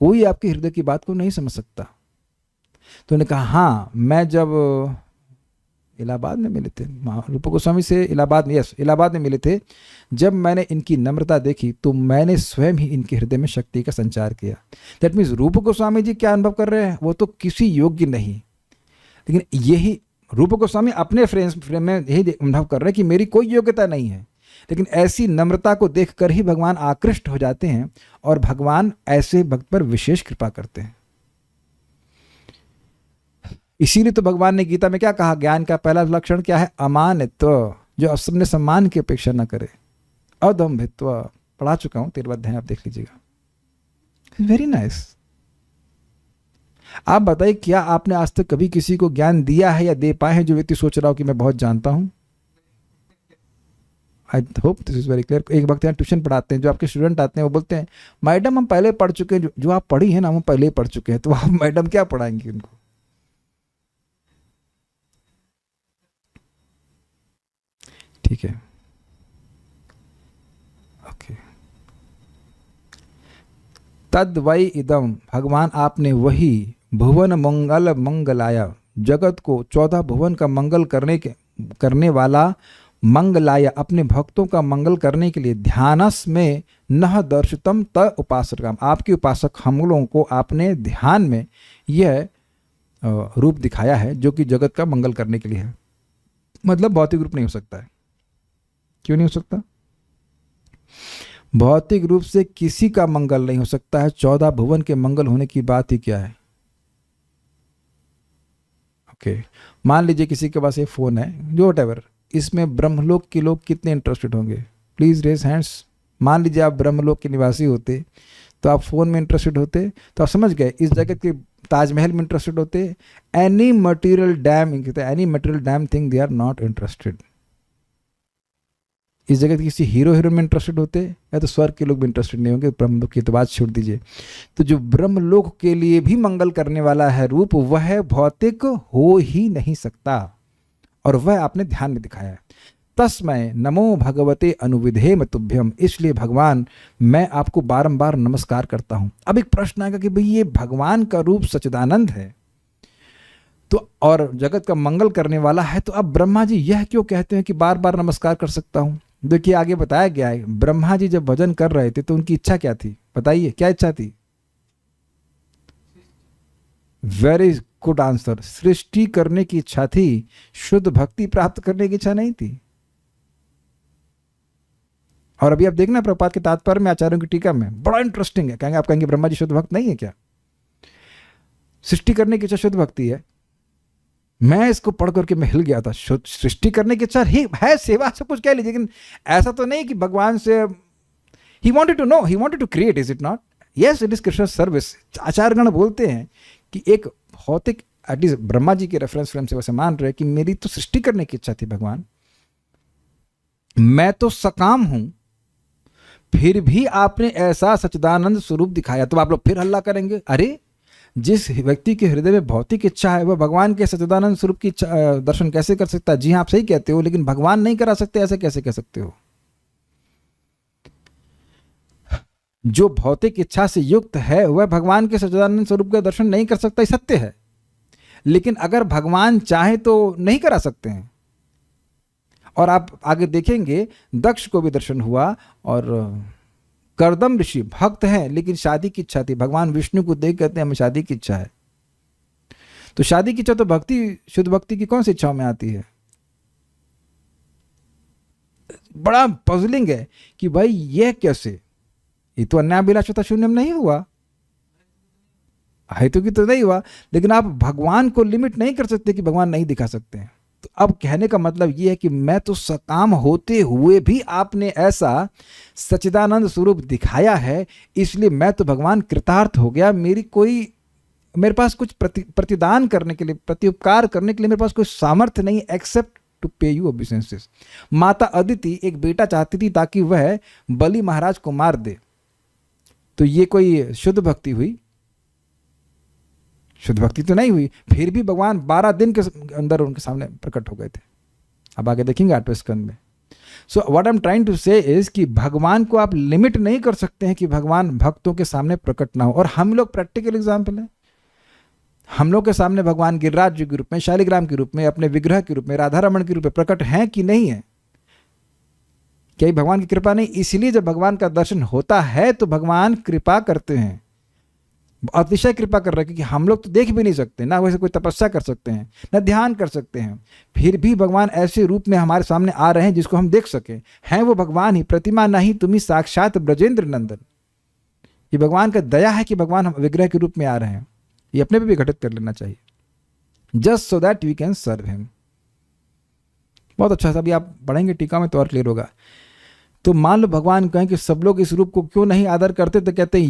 S1: कोई आपके हृदय की बात को नहीं समझ सकता। तो उन्होंने कहा हाँ, मैं जब इलाहाबाद में मिले थे रूप गोस्वामी से, इलाहाबाद में मिले थे, जब मैंने इनकी नम्रता देखी तो मैंने स्वयं ही इनके हृदय में शक्ति का संचार किया। दैट मीन्स रूप गोस्वामी जी क्या अनुभव कर रहे हैं, वो तो किसी योग्य नहीं, लेकिन यही रूप गोस्वामी अपने फ्रेम में यही अनुभव कर रहे हैं कि मेरी कोई योग्यता नहीं है, लेकिन ऐसी नम्रता को देखकर ही भगवान आकृष्ट हो जाते हैं और भगवान ऐसे भक्त पर विशेष कृपा करते हैं। इसीलिए तो भगवान ने गीता में क्या कहा, ज्ञान का पहला लक्षण क्या है, अमानित्व, जो सबने सम्मान की अपेक्षा न करे, अदम्भित्व, पढ़ा चुका हूं 13वां अध्याय, आप देख लीजिएगा। Very nice. आप बताइए, क्या आपने आज तक कभी किसी को ज्ञान दिया है या दे पाए हैं जो व्यक्ति सोच रहा हो कि मैं बहुत जानता हूं? I hope this is very clear. एक वक्त यहाँ ट्यूशन पढ़ाते हैं, जो आपके स्टूडेंट आते हैं वो बोलते हैं मैडम हम पहले पढ़ चुके हैं, जो आप पढ़ी है ना हम पहले ही पढ़ चुके हैं, तो आप मैडम क्या पढ़ाएंगे उनको। ठीक है, ओके। तद वै इदम, भगवान आपने वही भुवन मंगल मंगलाया, जगत को 14 भुवन का मंगल करने वाला मंगलाया, अपने भक्तों का मंगल करने के लिए ध्यानस में नह दर्शितम त उपासकम, आपके उपासक हम लोगों को आपने ध्यान में यह रूप दिखाया है जो कि जगत का मंगल करने के लिए है। मतलब भौतिक रूप नहीं हो सकता है। क्यों नहीं हो सकता? भौतिक रूप से किसी का मंगल नहीं हो सकता है। 14 भुवन के मंगल होने की बात ही क्या है। ओके, मान लीजिए किसी के पास ये फोन है, जो व्हाटएवर, इसमें ब्रह्मलोक के लोग कितने इंटरेस्टेड होंगे? Please raise hands. मान लीजिए आप ब्रह्मलोक के निवासी होते तो आप फोन में इंटरेस्टेड होते, तो आप समझ गए इस जगत के ताजमहल में इंटरेस्टेड होते। Any material damn thing they are not interested. इस जगत की किसी हीरो हीरोइन में इंटरेस्टेड होते, या तो स्वर्ग के लोग भी इंटरेस्टेड नहीं होंगे। ब्रह्मलोक की तो बात छोड़ दीजिए। तो जो ब्रह्मलोक के लिए भी मंगल करने वाला है रूप, वह भौतिक हो ही नहीं सकता, और वह आपने ध्यान में दिखाया है। तस्मै नमो भगवते अनुविधेम तुभ्यम, इसलिए भगवान मैं आपको बारंबार नमस्कार करता हूं। अब एक प्रश्न आएगा कि भाई ये भगवान का रूप सच्चिदानंद है तो और जगत का मंगल करने वाला है, तो अब ब्रह्मा जी यह क्यों कहते हैं कि बार बार नमस्कार कर सकता हूं? देखिए आगे बताया गया है, ब्रह्मा जी जब भजन कर रहे थे तो उनकी इच्छा क्या थी? बताइए, क्या इच्छा थी? वेरी गुड आंसर, सृष्टि करने की इच्छा थी, शुद्ध भक्ति प्राप्त करने की इच्छा नहीं थी। और अभी आप देखना प्रपात के तात्पर्य में आचार्यों की टीका में बड़ा इंटरेस्टिंग है। कहेंगे, आप कहेंगे ब्रह्मा जी शुद्ध भक्त नहीं है क्या? सृष्टि करने की इच्छा शुद्ध भक्ति है। मैं इसको पढ़ करके मैं हिल गया था। सृष्टि करने की इच्छा ही है, सेवा सब कुछ कह लीजिए, लेकिन ऐसा तो नहीं कि भगवान से he wanted to know, he wanted to create, is it not? Yes, it is Krishna service. आचार्यगण बोलते हैं कि एक भौतिक, एटलीस्ट ब्रह्मा जी के रेफरेंस फ्रेम से वैसे मान रहे कि मेरी तो सृष्टि करने की इच्छा थी भगवान, मैं तो सकाम हूं, फिर भी आपने ऐसा सच्चिदानंद स्वरूप दिखाया। तो आप लोग फिर हल्ला करेंगे, अरे जिस व्यक्ति के हृदय में भौतिक इच्छा है वह भगवान के सच्चिदानंद स्वरूप की दर्शन कैसे कर सकता है? जी हाँ, आप सही कहते हो, लेकिन भगवान नहीं करा सकते, ऐसे कैसे कह सकते हो? जो भौतिक इच्छा से युक्त है वह भगवान के सच्चिदानंद स्वरूप का दर्शन नहीं कर सकता, ये सत्य है। लेकिन अगर भगवान चाहे तो नहीं करा सकते हैं। और आप आगे देखेंगे दक्ष को भी दर्शन हुआ, और कर्दम ऋषि भक्त हैं लेकिन शादी की इच्छा थी। भगवान विष्णु को देख कहते हैं हमें शादी की इच्छा है। तो शादी की इच्छा तो भक्ति, शुद्ध भक्ति की कौन सी इच्छाओं में आती है? बड़ा पजलिंग है कि भाई यह कैसे, ये तो अन्याभिलाषता शून्यम नहीं हुआ, हेतु की तो नहीं हुआ। लेकिन आप भगवान को लिमिट नहीं कर सकते कि भगवान नहीं दिखा सकते हैं। तो अब कहने का मतलब यह है कि मैं तो सकाम होते हुए भी आपने ऐसा सच्चिदानंद स्वरूप दिखाया है, इसलिए मैं तो भगवान कृतार्थ हो गया। मेरे पास कुछ प्रतिदान करने के लिए, प्रत्युपकार करने के लिए मेरे पास कोई सामर्थ्य नहीं एक्सेप्ट टू पे यू ओबीसेंसेस। माता अदिति एक बेटा चाहती थी ताकि वह बलि महाराज को मार दे। तो ये कोई शुद्ध भक्ति हुई? शुद्ध भक्ति तो नहीं हुई। फिर भी भगवान 12 दिन के अंदर उनके सामने प्रकट हो गए थे। अब आगे देखेंगे 8वें स्कंद में। So what I am trying to say is कि भगवान को आप लिमिट नहीं कर सकते हैं कि भगवान भक्तों के सामने प्रकट ना हो। और हम लोग प्रैक्टिकल एग्जाम्पल हैं। हम लोग के सामने भगवान गिरिराज जी के रूप में, शालिग्राम के रूप में, अपने विग्रह के रूप में, राधा रमण के रूप में प्रकट हैं कि नहीं है? क्या भगवान की कृपा नहीं? इसलिए जब भगवान का दर्शन होता है तो भगवान कृपा करते हैं, अतिशय कृपा कर रहे हैं, क्योंकि हम लोग तो देख भी नहीं सकते, ना वैसे कोई तपस्या कर सकते हैं, ना ध्यान कर सकते हैं। फिर भी भगवान ऐसे रूप में हमारे सामने आ रहे हैं जिसको हम देख सकें। हैं वो भगवान ही, प्रतिमा नहीं तुम्ही साक्षात ब्रजेंद्र नंदन। ये भगवान का दया है कि भगवान हम विग्रह के रूप में आ रहे हैं। ये अपने पे भी घटित कर लेना चाहिए, just so that we can serve him. बहुत अच्छा, अभी आप पढ़ेंगे टीका में तो और क्लियर होगा। तो मान लो भगवान कहें कि सब लोग इस रूप को क्यों नहीं आदर करते, तो कहते हैं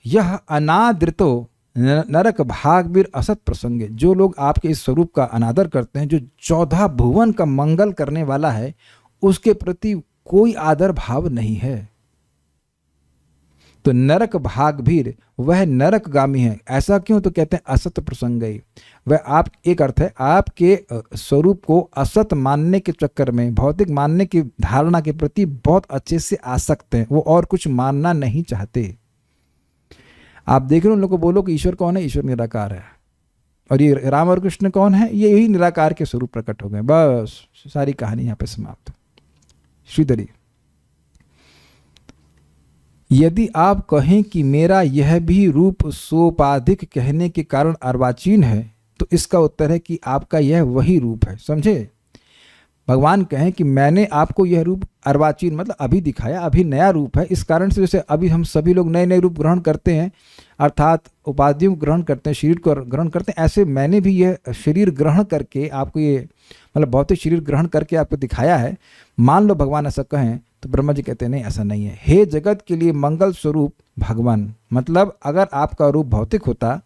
S1: यह अनादृतो नरक भागवीर असत प्रसंगे। जो लोग आपके इस स्वरूप का अनादर करते हैं, जो 14 भुवन का मंगल करने वाला है, उसके प्रति कोई आदर भाव नहीं है। तो नरक भागवीर वह नरकगामी है। ऐसा क्यों? तो कहते हैं असत प्रसंगई। वह आप, एक अर्थ है आपके स्वरूप को असत मानने के चक्कर में, भौतिक मानने की धारणा के प्रति बहुत अच्छे से आसक्त हैं। वो और कुछ मानना नहीं चाहते। आप देख रहे हो उन लोगों को बोलो कि ईश्वर कौन है? ईश्वर निराकार है। और ये राम और कृष्ण कौन है? ये यही निराकार के स्वरूप प्रकट हो गए। बस सारी कहानी यहाँ पे समाप्त। श्रीधरी, यदि आप कहें कि मेरा यह भी रूप सोपाधिक कहने के कारण अर्वाचीन है, तो इसका उत्तर है कि आपका यह वही रूप है। समझे? भगवान कहें कि मैंने आपको यह रूप अर्वाचीन मतलब अभी दिखाया, अभी नया रूप है। इस कारण से जैसे अभी हम सभी लोग नए नए रूप ग्रहण करते हैं, अर्थात उपाधियों को ग्रहण करते हैं, शरीर को ग्रहण करते हैं, ऐसे मैंने भी यह शरीर ग्रहण करके आपको, ये मतलब भौतिक शरीर ग्रहण करके आपको दिखाया है। मान लो भगवान ऐसा कहें, तो ब्रह्मा जी कहते हैं नहीं, ऐसा नहीं है। हे जगत के लिए मंगल स्वरूप भगवान, मतलब अगर आपका रूप भौतिक होता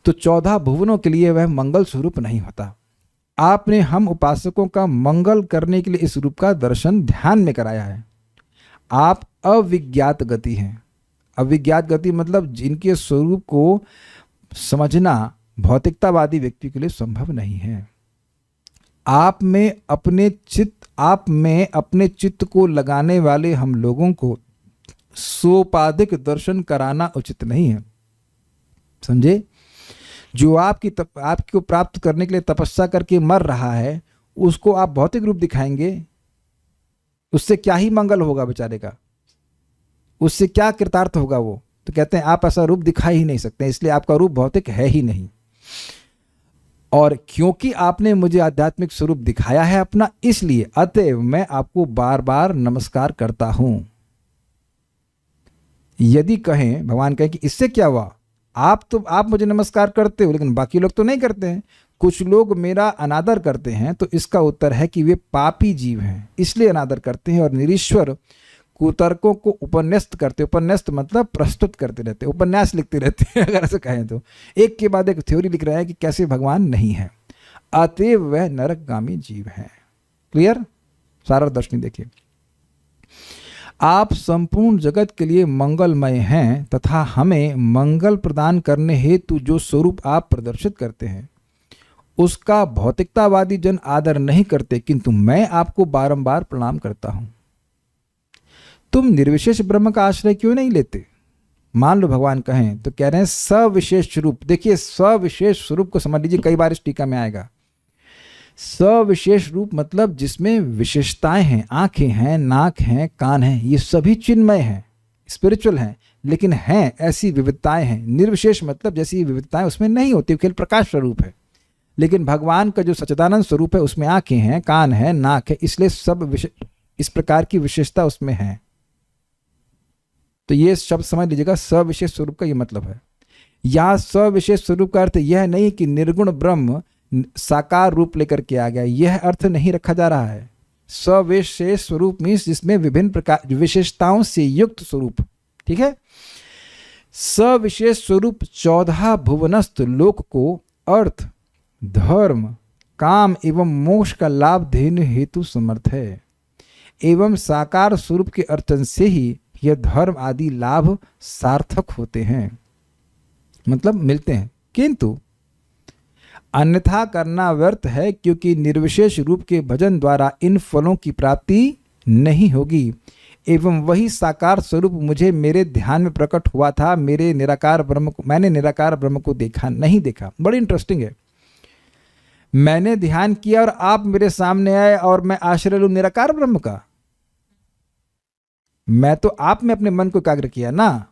S1: तो 14 भुवनों के लिए वह मंगल स्वरूप नहीं होता। आपने हम उपासकों का मंगल करने के लिए इस रूप का दर्शन ध्यान में कराया है। आप अविज्ञात गति हैं। अविज्ञात गति मतलब जिनके स्वरूप को समझना भौतिकतावादी व्यक्ति के लिए संभव नहीं है। आप में अपने चित्त को लगाने वाले हम लोगों को सोपाधिक दर्शन कराना उचित नहीं है। समझे? जो आपको प्राप्त करने के लिए तपस्या करके मर रहा है, उसको आप भौतिक रूप दिखाएंगे, उससे क्या ही मंगल होगा बेचारे का? उससे क्या कृतार्थ होगा वो? तो कहते हैं आप ऐसा रूप दिखा ही नहीं सकते, इसलिए आपका रूप भौतिक है ही नहीं। और क्योंकि आपने मुझे आध्यात्मिक स्वरूप दिखाया है अपना, इसलिए अतएव मैं आपको बार बार नमस्कार करता हूं। यदि कहें, भगवान कहें कि इससे क्या हुआ, आप मुझे नमस्कार करते हो लेकिन बाकी लोग तो नहीं करते हैं, कुछ लोग मेरा अनादर करते हैं, तो इसका उत्तर है कि वे पापी जीव हैं, इसलिए अनादर करते हैं और निरीश्वर कुतर्कों को उपन्यस्त करते। उपन्यस्त मतलब प्रस्तुत करते रहते, उपन्यास लिखते रहते हैं अगर ऐसे कहें तो। एक के बाद एक थ्योरी लिख रहे हैं कि कैसे भगवान नहीं है, अतएव वह नरकगामी जीव हैं। क्लियर? सारा दर्शनी देखिए। आप संपूर्ण जगत के लिए मंगलमय हैं तथा हमें मंगल प्रदान करने हेतु जो स्वरूप आप प्रदर्शित करते हैं उसका भौतिकतावादी जन आदर नहीं करते, किंतु मैं आपको बारंबार प्रणाम करता हूं। तुम निर्विशेष ब्रह्म का आश्रय क्यों नहीं लेते? मान लो भगवान कहें तो कह रहे हैं सविशेष स्वरूप। देखिए सविशेष स्वरूप को समझ लीजिए, कई बार इस टीका में आएगा। सविशेष रूप मतलब जिसमें विशेषताएं हैं, आंखें हैं, नाक हैं, कान हैं, ये सभी चिन्मय हैं, स्पिरिचुअल हैं, लेकिन हैं ऐसी विविधताएं हैं। निर्विशेष मतलब जैसी विविधताएं उसमें नहीं होती, केवल प्रकाश स्वरूप है। लेकिन भगवान का जो सच्चिदानंद स्वरूप है उसमें आंखें हैं, कान है, नाक है, इसलिए सब इस प्रकार की विशेषता उसमें है। तो ये शब्द समझ लीजिएगा, सविशेष स्वरूप का ये मतलब है। यहां सविशेष स्वरूप का अर्थ यह नहीं कि निर्गुण ब्रह्म साकार रूप लेकर के आ गया, यह अर्थ नहीं रखा जा रहा है। सविशेष स्वरूप मीन्स जिसमें विभिन्न प्रकार विशेषताओं से युक्त स्वरूप, ठीक है। सविशेष स्वरूप 14 भुवनस्थ लोक को अर्थ, धर्म, काम एवं मोक्ष का लाभ देने हेतु समर्थ है, एवं साकार स्वरूप के अर्चन से ही यह धर्म आदि लाभ सार्थक होते हैं, मतलब मिलते हैं। किंतु अन्यथा करना व्यर्थ है, क्योंकि निर्विशेष रूप के भजन द्वारा इन फलों की प्राप्ति नहीं होगी। एवं वही साकार स्वरूप मुझे मेरे ध्यान में प्रकट हुआ था, मैंने निराकार ब्रह्म को देखा नहीं देखा। बड़ी इंटरेस्टिंग है। मैंने ध्यान किया और आप मेरे सामने आए और मैं आश्रय लूं निराकार ब्रह्म का। मैं तो आप में अपने मन को एकाग्र किया ना।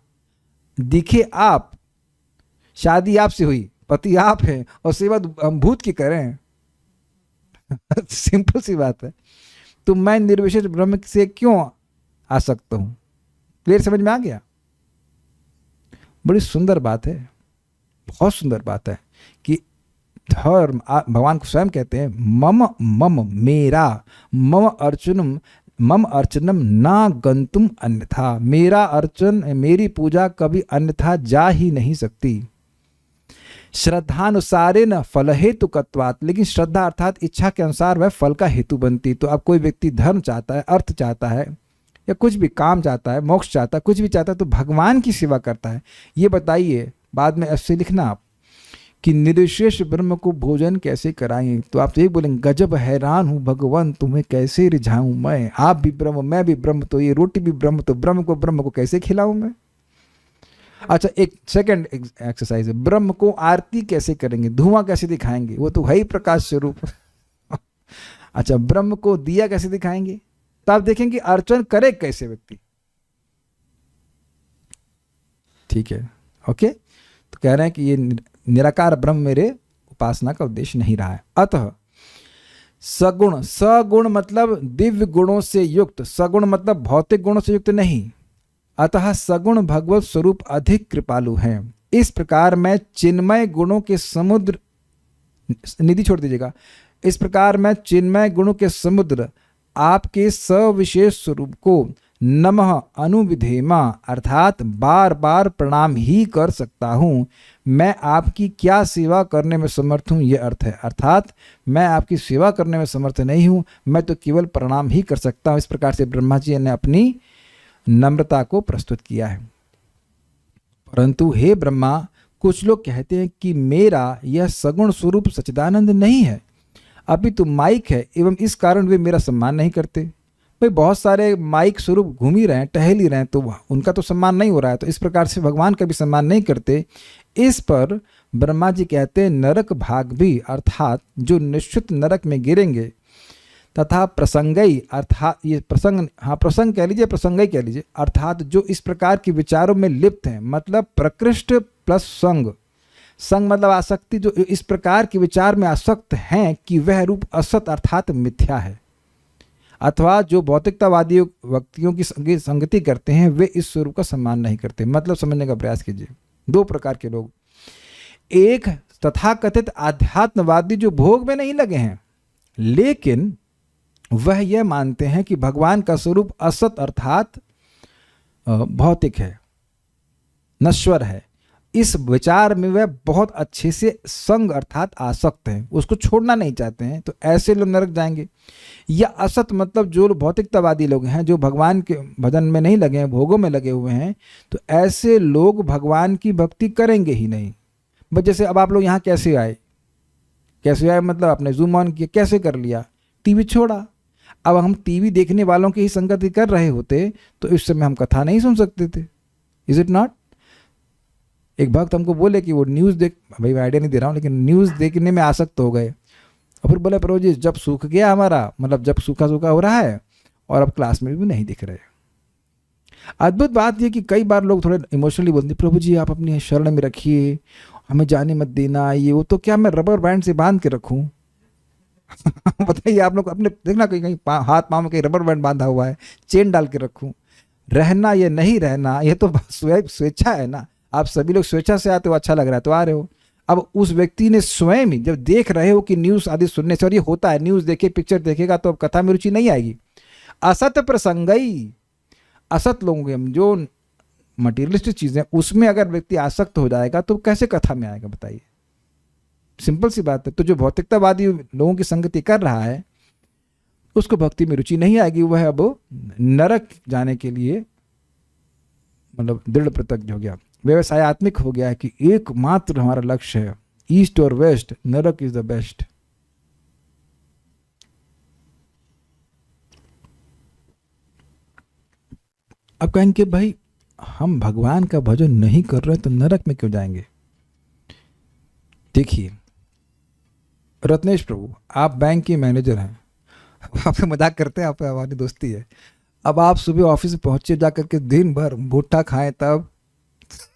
S1: दिखे आप, शादी आपसे हुई, पति आप हैं और सेवा हम भूत की करें। सिंपल सी बात है। तो मैं निर्विशेष ब्रह्म से क्यों आ सकता हूं? क्लियर समझ में आ गया? बड़ी सुंदर बात है, बहुत सुंदर बात है कि धर्म, भगवान को स्वयं कहते हैं मम मम मेरा, मम अर्चनम ना गंतुम अन्यथा। मेरा अर्चन, मेरी पूजा कभी अन्यथा जा ही नहीं सकती। श्रद्धानुसारे न फल हेतु कत्वात, लेकिन श्रद्धा अर्थात इच्छा के अनुसार वह फल का हेतु बनती। तो अब कोई व्यक्ति धर्म चाहता है, अर्थ चाहता है, या कुछ भी काम चाहता है, मोक्ष चाहता है, कुछ भी चाहता है, तो भगवान की सेवा करता है। ये बताइए, बाद में ऐसे लिखना आप कि निर्विशेष ब्रह्म को भोजन कैसे कराएं। तो आप तो ये बोलेंगे गजब हैरान हूं भगवान, तुम्हें कैसे रिझाऊं मैं, आप भी ब्रह्म मैं भी ब्रह्म, तो ये रोटी भी ब्रह्म, तो ब्रह्म को कैसे खिलाऊं मैं। अच्छा, एक सेकंड एक्सरसाइज है, ब्रह्म को आरती कैसे करेंगे, धुआं कैसे दिखाएंगे, वो तो है ही प्रकाश स्वरूप। अच्छा, ब्रह्म को दिया कैसे दिखाएंगे, तो आप देखेंगे अर्चन करे कैसे व्यक्ति। ठीक है, ओके। तो कह रहे हैं कि ये निराकार ब्रह्म मेरे उपासना का उद्देश्य नहीं रहा है। अतः सगुण, सगुण मतलब दिव्य गुणों से युक्त, सगुण मतलब भौतिक गुणों से युक्त नहीं। अतः सगुण भगवत स्वरूप अधिक कृपालु हैं। इस प्रकार मैं चिन्मय गुणों के समुद्र, निधि छोड़ दीजिएगा, इस प्रकार मैं चिन्मय गुणों के समुद्र आपके सविशेष स्वरूप को नमः अनुविधेमा अर्थात बार बार प्रणाम ही कर सकता हूँ। मैं आपकी क्या सेवा करने में समर्थ हूँ, यह अर्थ है। अर्थात मैं आपकी सेवा करने में समर्थ नहीं हूँ, मैं तो केवल प्रणाम ही कर सकता हूँ। इस प्रकार से ब्रह्मा जी ने अपनी नम्रता को प्रस्तुत किया है। परंतु हे ब्रह्मा, कुछ लोग कहते हैं कि मेरा यह सगुण स्वरूप सच्चिदानंद नहीं है, अपितु माइक है, एवं इस कारण वे मेरा सम्मान नहीं करते। भाई बहुत सारे माइक स्वरूप घूम ही रहे हैं, टहल ही रहे हैं, तो उनका तो सम्मान नहीं हो रहा है, तो इस प्रकार से भगवान का भी सम्मान नहीं करते। इस पर ब्रह्मा जी कहते हैं नरक भाग भी, अर्थात जो निश्चित नरक में गिरेंगे, तथा प्रसंगई अर्थात ये प्रसंग, हाँ प्रसंग कह लीजिए, प्रसंगई कह लीजिए, अर्थात जो इस प्रकार के विचारों में लिप्त हैं, मतलब प्रकृष्ट प्लस संग, संग मतलब आसक्ति, जो इस प्रकार के विचार में आसक्त हैं कि वह रूप असत अर्थात मिथ्या है, अथवा जो भौतिकतावादी व्यक्तियों की संगति करते हैं वे इस स्वरूप का सम्मान नहीं करते। मतलब समझने का प्रयास कीजिए, दो प्रकार के लोग, एक तथाकथित आध्यात्मवादी जो भोग में नहीं लगे हैं, लेकिन वह यह मानते हैं कि भगवान का स्वरूप असत अर्थात भौतिक है, नश्वर है, इस विचार में वह बहुत अच्छे से संग अर्थात आसक्त हैं, उसको छोड़ना नहीं चाहते हैं, तो ऐसे लोग नरक जाएंगे। या असत मतलब जो भौतिकतावादी लोग हैं, जो भगवान के भजन में नहीं लगे हैं, भोगों में लगे हुए हैं, तो ऐसे लोग भगवान की भक्ति करेंगे ही नहीं। बस जैसे अब आप लोग यहाँ कैसे आए, कैसे आए मतलब आपने जूम ऑन किया, कैसे कर लिया, टीवी छोड़ा। अब हम टीवी देखने वालों की ही संगति कर रहे होते तो इस समय हम कथा नहीं सुन सकते थे। Is it not? एक भक्त हमको बोले कि वो न्यूज़ देख, भाई मैं आइडिया नहीं दे रहा हूँ, लेकिन न्यूज़ देखने में आसक्त हो गए। और फिर बोले प्रभु जी जब सूख गया हमारा, मतलब जब सूखा सूखा हो रहा है और अब क्लास में भी नहीं दिख रहे। अद्भुत बात यह कि कई बार लोग थोड़े इमोशनली बोलते हैं, प्रभु जी आप अपनी शरण में रखिए, हमें जाने मत देना, ये वो। तो क्या मैं रबर बैंड से बांध के रखूं? बताइए आप लोग अपने देखना, कहीं कहीं हाथ पाँव में कहीं रबर बैंड बांधा हुआ है, चेन डाल के रखूं? रहना या नहीं रहना ये तो स्वेच्छा है ना। आप सभी लोग स्वेच्छा से आते हो, अच्छा लग रहा है तो आ रहे हो। अब उस व्यक्ति ने स्वयं ही जब देख रहे हो कि न्यूज़ आदि सुनने से, और ये होता है, न्यूज़ देखे पिक्चर देखेगा तो अब कथा में रुचि नहीं आएगी। असत प्रसंगई, असत लोगों के जो मटीरियलिस्टिक चीज़ें उसमें अगर व्यक्ति आसक्त हो जाएगा तो कैसे कथा में आएगा बताइए? सिंपल सी बात है। तो जो भौतिकतावादी लोगों की संगति कर रहा है उसको भक्ति में रुचि नहीं आएगी, वह अब नरक जाने के लिए मतलब दृढ़ प्रतिज्ञ हो गया, व्यवसायत्मक हो गया है कि एकमात्र हमारा लक्ष्य है ईस्ट और वेस्ट, नरक इज द बेस्ट। अब कहेंगे भाई हम भगवान का भजन नहीं कर रहे तो नरक में क्यों जाएंगे? देखिए रत्नेश प्रभु, आप बैंक के मैनेजर हैं, आपसे मजाक करते हैं, आप हमारी दोस्ती है। अब आप सुबह ऑफिस में पहुंचे, जाकर के दिन भर भुट्टा खाएं तब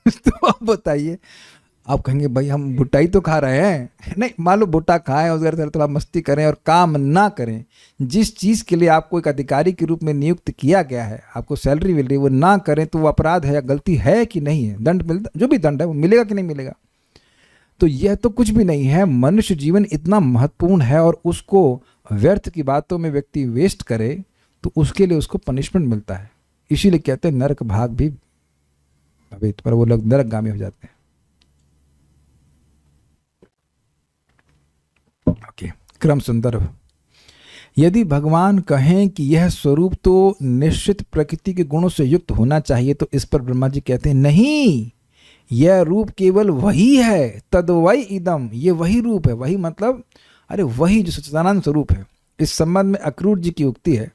S1: तो आप बताइए, आप कहेंगे भाई हम भुट्टा ही तो खा रहे हैं। नहीं, मान लो भुट्टा खाएं और उधर थोड़ा मस्ती करें और काम ना करें, जिस चीज़ के लिए आपको एक अधिकारी के रूप में नियुक्त किया गया है, आपको सैलरी मिल रही है, वो ना करें तो वो अपराध है या गलती है कि नहीं है? दंड मिलता, जो भी दंड है वो मिलेगा कि नहीं मिलेगा? तो यह तो कुछ भी नहीं है। मनुष्य जीवन इतना महत्वपूर्ण है और उसको व्यर्थ की बातों में व्यक्ति वेस्ट करे तो उसके लिए उसको पनिशमेंट मिलता है। इसीलिए कहते हैं नरक भाग भी अवैध, पर वो लोग नरकगामी हो जाते हैं। ओके, क्रम संदर्भ। यदि भगवान कहें कि यह स्वरूप तो निश्चित प्रकृति के गुणों से युक्त होना चाहिए तो इस पर ब्रह्मा जी कहते हैं नहीं, यह रूप केवल वही है, तद्वै इदम, ये वही रूप है। वही मतलब अरे वही जो सच्चिदानंद स्वरूप है। इस संबंध में अक्रूर जी की उक्ति है,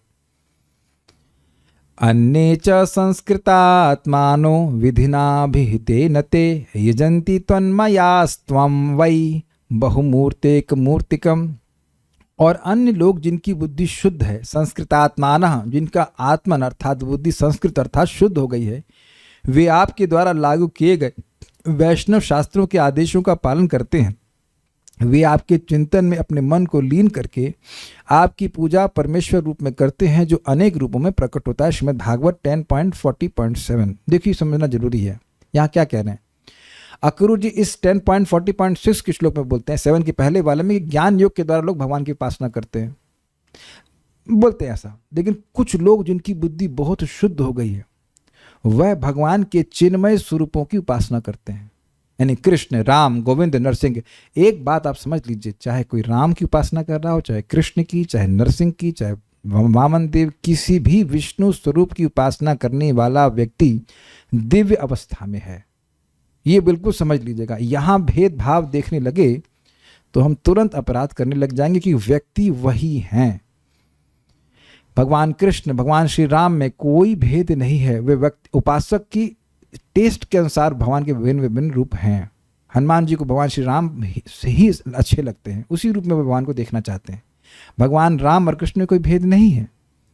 S1: अन्ये च संस्कृतात्मानो विधिनाभिहितेन ते यजन्ति त्वन्मयास्त्वं वै बहुमूर्तेक मूर्तिकम। और अन्य लोग जिनकी बुद्धि शुद्ध है, संस्कृतात्मानः, जिनका आत्मन अर्थात बुद्धि संस्कृत अर्थात शुद्ध हो गई है, वे आपके द्वारा लागू किए गए वैष्णव शास्त्रों के आदेशों का पालन करते हैं। वे आपके चिंतन में अपने मन को लीन करके आपकी पूजा परमेश्वर रूप में करते हैं जो अनेक रूपों में प्रकट होता है। श्रीमद् भागवत 10.40.7। देखिए समझना जरूरी है, यहाँ क्या कह रहे हैं अक्रूर जी। इस 10.40.6 के श्लोक में बोलते हैं, 7 के पहले वाले में, ज्ञान योग के द्वारा लोग भगवान की उपासना करते हैं, बोलते हैं ऐसा। लेकिन कुछ लोग जिनकी बुद्धि बहुत शुद्ध हो गई है वह भगवान के चिन्मय स्वरूपों की उपासना करते हैं, यानी कृष्ण, राम, गोविंद, नरसिंह। एक बात आप समझ लीजिए, चाहे कोई राम की उपासना कर रहा हो, चाहे कृष्ण की, चाहे नरसिंह की, चाहे वामन देव, किसी भी विष्णु स्वरूप की उपासना करने वाला व्यक्ति दिव्य अवस्था में है। ये बिल्कुल समझ लीजिएगा। यहाँ भेदभाव देखने लगे तो हम तुरंत अपराध करने लग जाएंगे कि व्यक्ति वही हैं। भगवान कृष्ण, भगवान श्री राम में कोई भेद नहीं है। वे व्यक्ति उपासक की टेस्ट के अनुसार भगवान के विभिन्न विभिन्न रूप हैं। हनुमान जी को भगवान श्री राम से ही अच्छे लगते हैं, उसी रूप में भगवान को देखना चाहते हैं। भगवान राम और कृष्ण में कोई भेद नहीं है।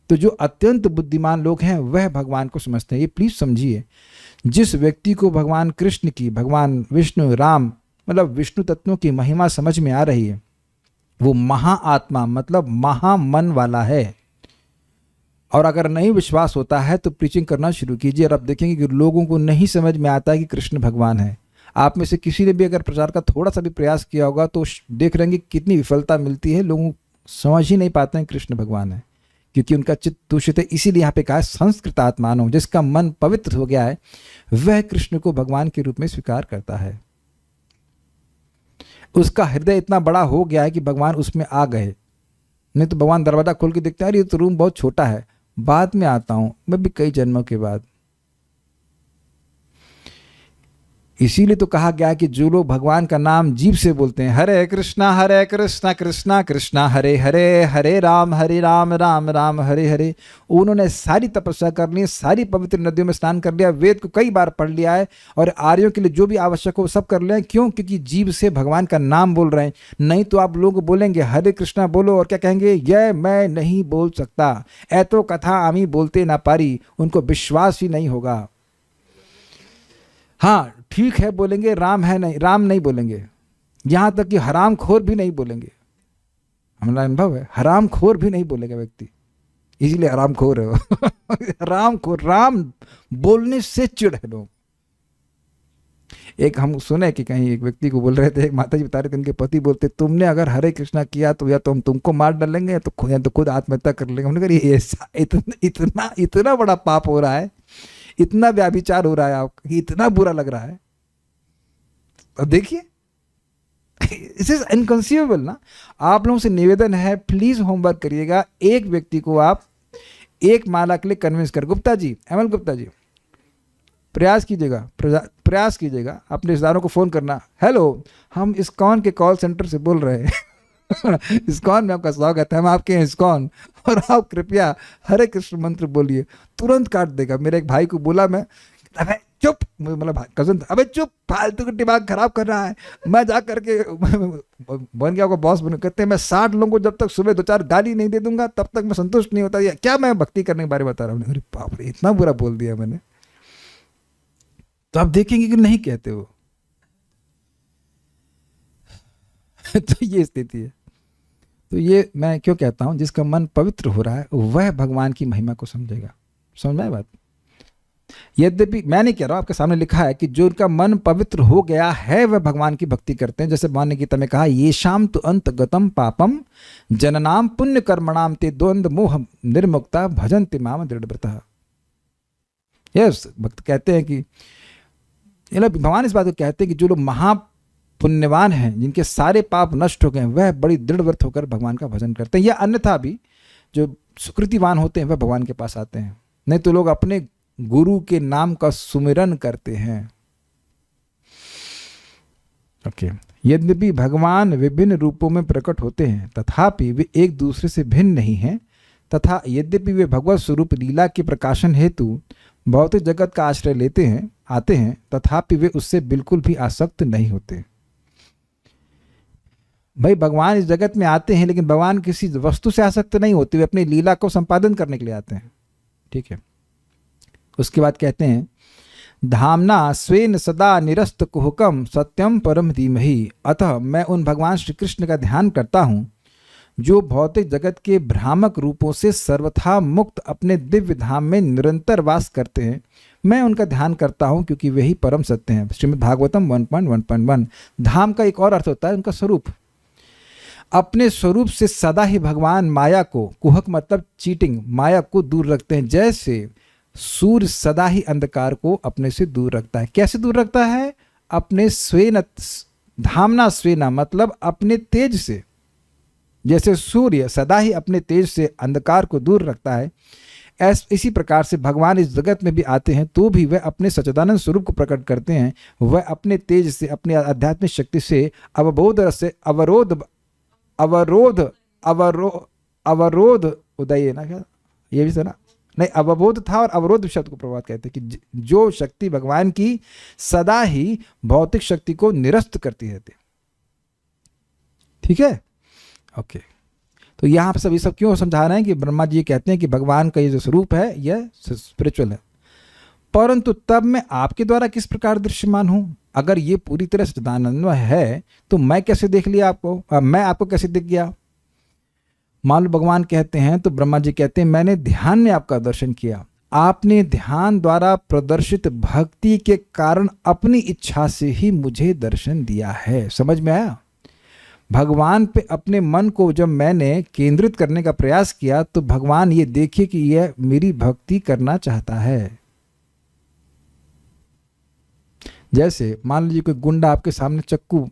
S1: तो जो अत्यंत बुद्धिमान लोग हैं वह भगवान को समझते हैं। ये प्लीज समझिए, जिस व्यक्ति को भगवान कृष्ण की, भगवान विष्णु, राम मतलब विष्णु तत्वों की महिमा समझ में आ रही है, वो महाआत्मा मतलब महामन वाला है। और अगर नहीं विश्वास होता है तो प्रीचिंग करना शुरू कीजिए और आप देखेंगे कि लोगों को नहीं समझ में आता है कि कृष्ण भगवान है। आप में से किसी ने भी अगर प्रचार का थोड़ा सा भी प्रयास किया होगा तो देख रहे हैं कि कितनी विफलता मिलती है, लोगों समझ ही नहीं पाते हैं कृष्ण भगवान है। क्योंकि उनका चित्त दूषित है। इसीलिए यहाँ पे कहा संस्कृत आत्मानो, जिसका मन पवित्र हो गया है वह कृष्ण को भगवान के रूप में स्वीकार करता है। उसका हृदय इतना बड़ा हो गया है कि भगवान उसमें आ गए। नहीं तो भगवान दरवाजा खोल के देखते हैं, अरे ये तो रूम बहुत छोटा है, बाद में आता हूं, मैं भी कई जन्मों के बाद। इसीलिए तो कहा गया कि जो लोग भगवान का नाम जीभ से बोलते हैं, हरे कृष्णा कृष्णा कृष्णा हरे हरे, हरे राम राम राम हरे हरे, उन्होंने सारी तपस्या कर ली, सारी पवित्र नदियों में स्नान कर लिया, वेद को कई बार पढ़ लिया है, और आर्यों के लिए जो भी आवश्यक हो सब कर लिया। क्यों? क्योंकि जीभ से भगवान का नाम बोल रहे हैं। नहीं तो आप लोग बोलेंगे हरे कृष्णा बोलो, और क्या कहेंगे, यह मैं नहीं बोल सकता, ऐतो कथा आमी बोलते ना पारी, उनको विश्वास ही नहीं होगा। हाँ ठीक है बोलेंगे, राम है नहीं, राम नहीं बोलेंगे, यहां तक कि हराम खोर भी नहीं बोलेंगे। हमारा अनुभव है, हराम खोर भी नहीं बोलेगा व्यक्ति, इसीलिए हराम खोर है वो। हराम खोर, राम बोलने से चिढ़ है लोग। एक हम सुने कि कहीं एक व्यक्ति को बोल रहे थे, एक माता जी बता रहे थे, उनके पति बोलते तुमने अगर हरे कृष्णा किया तो या तो हम तुमको मार डालेंगे या तो खुद आत्महत्या कर लेंगे। हमने कहा ऐसा इतना बड़ा पाप हो रहा है, इतना व्याभिचार हो रहा है आपको, इतना बुरा लग रहा है। अब देखिए, इट इज इनकंसीवेबल ना। आप लोगों से निवेदन है, प्लीज होमवर्क करिएगा। एक व्यक्ति को आप एक माला के लिए कन्विंस कर, गुप्ता जी, एमएल गुप्ता जी, प्रयास कीजिएगा अपने रिश्तेदारों को फोन करना, हेलो हम इस्कॉन के कॉल सेंटर से बोल रहे हैं। इस्कॉन में आपका स्वागत है, हम आपके हैं इस्कॉन, और आप कृपया हरे कृष्ण मंत्र बोलिए। तुरंत काट देगा। मेरे एक भाई को बोला मैं, अबे चुप, मतलब कजन, अबे चुप, फालतू का दिमाग खराब कर रहा है। मैं जा करके बन गया, बॉस बन, कहते हैं मैं 60 लोगों को जब तक सुबह 2-4 गाली नहीं दे दूंगा तब तक मैं संतुष्ट नहीं होता। क्या मैं भक्ति करने के बारे में बता रहा हूँ? अरे बाप रे, इतना बुरा बोल दिया मैंने। तो आप देखेंगे कि नहीं कहते हो। तो ये स्थिति है। तो ये मैं क्यों कहता हूं, जिसका मन पवित्र हो रहा है वह भगवान की महिमा को समझेगा। समझ में आया बात? यद्यपि मैं नहीं कह रहा हूं, आपके सामने लिखा है कि जो उनका मन पवित्र हो गया है वह भगवान की भक्ति करते हैं। जैसे भगवान ने गीता में कहा, ये शाम तो अंत गतम पापम जननाम पुण्य कर्मणाम ते द्वंद मोह निर्मुक्ता भजन्ति माम दृढ़व्रतः। यस, भक्त कहते हैं कि भगवान इस बात को कहते हैं कि जो लोग महापुण्यवान हैं, जिनके सारे पाप नष्ट हो गए, वह बड़ी दृढ़व्रत होकर भगवान का भजन करते हैं। या अन्यथा भी जो सुकृतिवान होते हैं वह भगवान के पास आते हैं। नहीं तो लोग अपने गुरु के नाम का सुमिरन करते हैं। ओके, यद्यपि भगवान विभिन्न रूपों में प्रकट होते हैं तथापि वे एक दूसरे से भिन्न नहीं हैं, तथा यद्यपि वे भगवत स्वरूप लीला के प्रकाशन हेतु भौतिक जगत का आश्रय लेते हैं, आते हैं, तथापि वे उससे बिल्कुल भी आसक्त नहीं होते। भाई भगवान इस जगत में आते हैं, लेकिन भगवान किसी वस्तु से आसक्त नहीं होते, वे अपनी लीला को संपादन करने के लिए आते हैं। ठीक है। उसके बाद कहते हैं, धामना स्वेन सदा निरस्त कुहकम सत्यम परम धीमहि। अतः मैं उन भगवान श्री कृष्ण का ध्यान करता हूँ जो भौतिक जगत के भ्रामक रूपों से सर्वथा मुक्त अपने दिव्य धाम में निरंतर वास करते हैं। मैं उनका ध्यान करता हूँ क्योंकि वही परम सत्य हैं। श्रीमद् भागवतम 1.1.1। धाम का एक और अर्थ होता है उनका स्वरूप। अपने स्वरूप से सदा ही भगवान माया को, कुहक मतलब चीटिंग, माया को दूर रखते हैं। जैसे सूर्य सदा ही अंधकार को अपने से दूर रखता है। कैसे दूर रखता है? अपने स्वेन, धामना स्वेना मतलब अपने तेज से। जैसे सूर्य सदा ही अपने तेज से अंधकार को दूर रखता है, इसी प्रकार से भगवान इस जगत में भी आते हैं तो भी वह अपने सच्चिदानंद स्वरूप को प्रकट करते हैं। वह अपने तेज से, अपने आध्यात्मिक शक्ति से अवबोध से अवरोध उदय है ना, क्या ये भी सुना नहीं? अवबोध था और अवरोध शब्द को प्रभात कहते हैं कि जो शक्ति भगवान की सदा ही भौतिक शक्ति को निरस्त करती रहती है। ठीक है, ओके। तो यहाँ पर सब क्यों समझा रहे हैं कि ब्रह्मा जी कहते हैं कि भगवान का ये जो स्वरूप है यह स्पिरिचुअल है, परंतु तब मैं आपके द्वारा किस प्रकार दृश्यमान हूं? अगर ये पूरी तरह सच्चिदानंद है तो मैं कैसे देख लिया आपको, मैं आपको कैसे दिख गया? मान लो भगवान कहते हैं तो ब्रह्मा जी कहते हैं मैंने ध्यान में आपका दर्शन किया। आपने ध्यान द्वारा प्रदर्शित भक्ति के कारण अपनी इच्छा से ही मुझे दर्शन दिया है। समझ में आया? भगवान पे अपने मन को जब मैंने केंद्रित करने का प्रयास किया तो भगवान ये देखिए कि यह मेरी भक्ति करना चाहता है। जैसे मान लीजिए कोई गुंडा आपके सामने चक्कू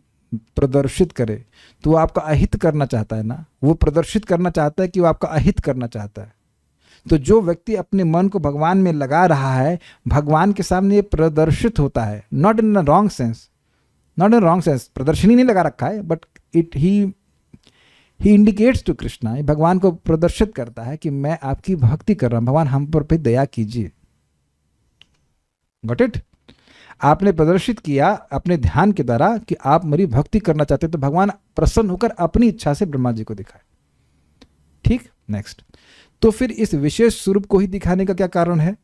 S1: प्रदर्शित करे तो वो आपका अहित करना चाहता है ना, वो प्रदर्शित करना चाहता है कि वो आपका अहित करना चाहता है। तो जो व्यक्ति अपने मन को भगवान में लगा रहा है, भगवान के सामने ये प्रदर्शित होता है, not in wrong sense, not in wrong sense, प्रदर्शनी नहीं लगा रखा है, but it he indicates to Krishna, भगवान को प्रदर्शित करता है कि मैं आपकी भक्ति कर रहा हूं, भगवान हम पर पे दया कीजिए। Got it? आपने प्रदर्शित किया अपने ध्यान के द्वारा कि आप मेरी भक्ति करना चाहते हैं, तो भगवान प्रसन्न होकर अपनी इच्छा से ब्रह्मा जी को दिखाए। ठीक, नेक्स्ट। तो फिर इस विशेष स्वरूप को ही दिखाने का क्या कारण है?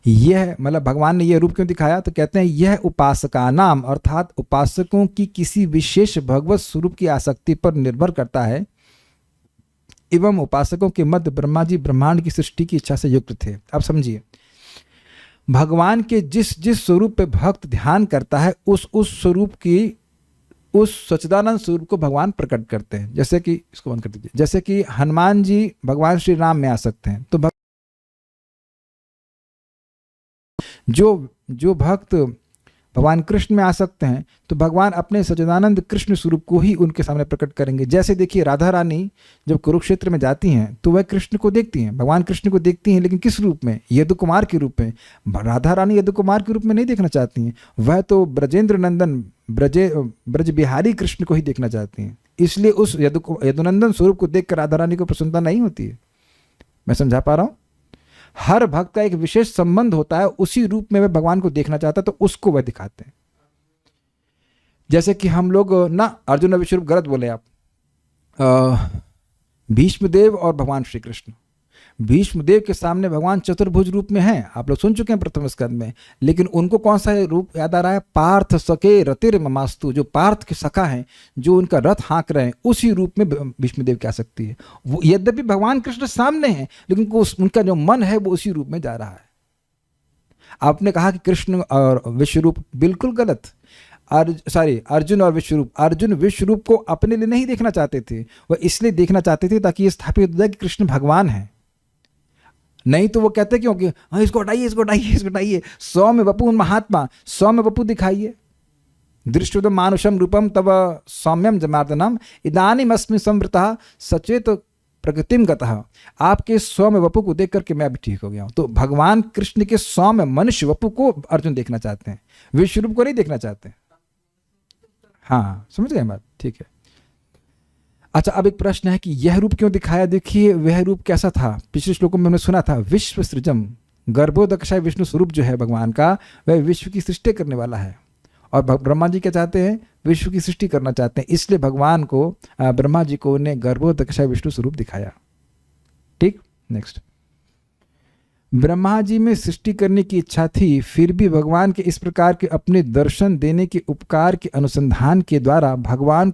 S1: यह मतलब भगवान ने यह रूप क्यों दिखाया? तो कहते हैं यह उपासका नाम अर्थात उपासकों की किसी विशेष भगवत स्वरूप की आसक्ति पर निर्भर करता है एवं उपासकों के मध्य ब्रह्मा जी ब्रह्मांड की सृष्टि की इच्छा से युक्त थे। अब समझिए, भगवान के जिस जिस स्वरूप पे भक्त ध्यान करता है उस स्वरूप की, उस सच्चिदानंद स्वरूप को भगवान प्रकट करते हैं। जैसे कि इसको बंद कर दीजिए, जैसे कि हनुमान जी भगवान श्री राम में आ सकते हैं, तो जो भक्त भगवान कृष्ण में आ सकते हैं तो भगवान अपने सच्चिदानंद कृष्ण स्वरूप को ही उनके सामने प्रकट करेंगे। जैसे देखिए राधा रानी जब कुरुक्षेत्र में जाती हैं तो वह कृष्ण को देखती हैं, भगवान कृष्ण को देखती हैं, लेकिन किस रूप में? यदु कुमार के रूप में। राधा रानी यदु कुमार के रूप में नहीं देखना चाहती हैं, वह तो ब्रजेंद्र नंदन ब्रज बिहारी कृष्ण को ही देखना चाहती हैं। इसलिए उस यदुनंदन स्वरूप को देखकर राधा रानी को प्रसन्नता नहीं होती है। मैं समझा पा रहा हूँ? हर भक्त का एक विशेष संबंध होता है, उसी रूप में वह भगवान को देखना चाहता है तो उसको वह दिखाते हैं। जैसे कि हम लोग ना अर्जुन विश्वरूप गलत बोले आप, भीष्मदेव और भगवान श्री कृष्ण। भीष्मदेव के सामने भगवान चतुर्भुज रूप में हैं, आप लोग सुन चुके हैं प्रथम स्कंद में, लेकिन उनको कौन सा रूप याद आ रहा है? पार्थ सखे रतिर ममास्तु, जो पार्थ के सखा हैं, जो उनका रथ हाँक रहे हैं, उसी रूप में भीष्मदेव की आ सकती है। वो यद्यपि भगवान कृष्ण सामने हैं, लेकिन उनका जो मन है वो उसी रूप में जा रहा है। आपने कहा कि कृष्ण और विश्वरूप, बिल्कुल गलत। अर्जुन और विश्वरूप, अर्जुन विश्वरूप को अपने लिए नहीं देखना चाहते थे, वह इसलिए देखना चाहते थे ताकि ये स्थापित हो जाए कि कृष्ण भगवान है। नहीं तो वो कहते क्यों कि हाँ इसको हटाइए, इसको हटाइए, इसको हटाइए, सौम्य वपु महात्मा, सौम्य वपु दिखाइए। दृष्टुद मानुषम रूपम तब सौम्यम जनार्दनम इदानीमस्मि संवृतः सचेत प्रकृतिम गतः। आपके सौम्य वपु को देख करके मैं अभी ठीक हो गया हूं। तो भगवान कृष्ण के सौम्य मनुष्य वपु को अर्जुन देखना चाहते हैं, विश्वरूप को नहीं देखना चाहते। हाँ, समझ गए बात? ठीक है। अच्छा, अब एक प्रश्न है कि यह रूप क्यों दिखाया? देखिए वह रूप कैसा था, पिछले श्लोकों में हमने सुना था, विश्व सृजम, गर्भोदकशाय विष्णु स्वरूप जो है भगवान का, वह विश्व की सृष्टि करने वाला है। और ब्रह्मा जी क्या चाहते हैं? विश्व की सृष्टि करना चाहते हैं, इसलिए भगवान को ब्रह्मा जी को उन्हें गर्भोदकशाय विष्णु स्वरूप दिखाया। ठीक, नेक्स्ट। ब्रह्मा जी में सृष्टि करने की इच्छा थी, फिर भी भगवान के इस प्रकार के अपने दर्शन देने के उपकार के अनुसंधान के द्वारा भगवान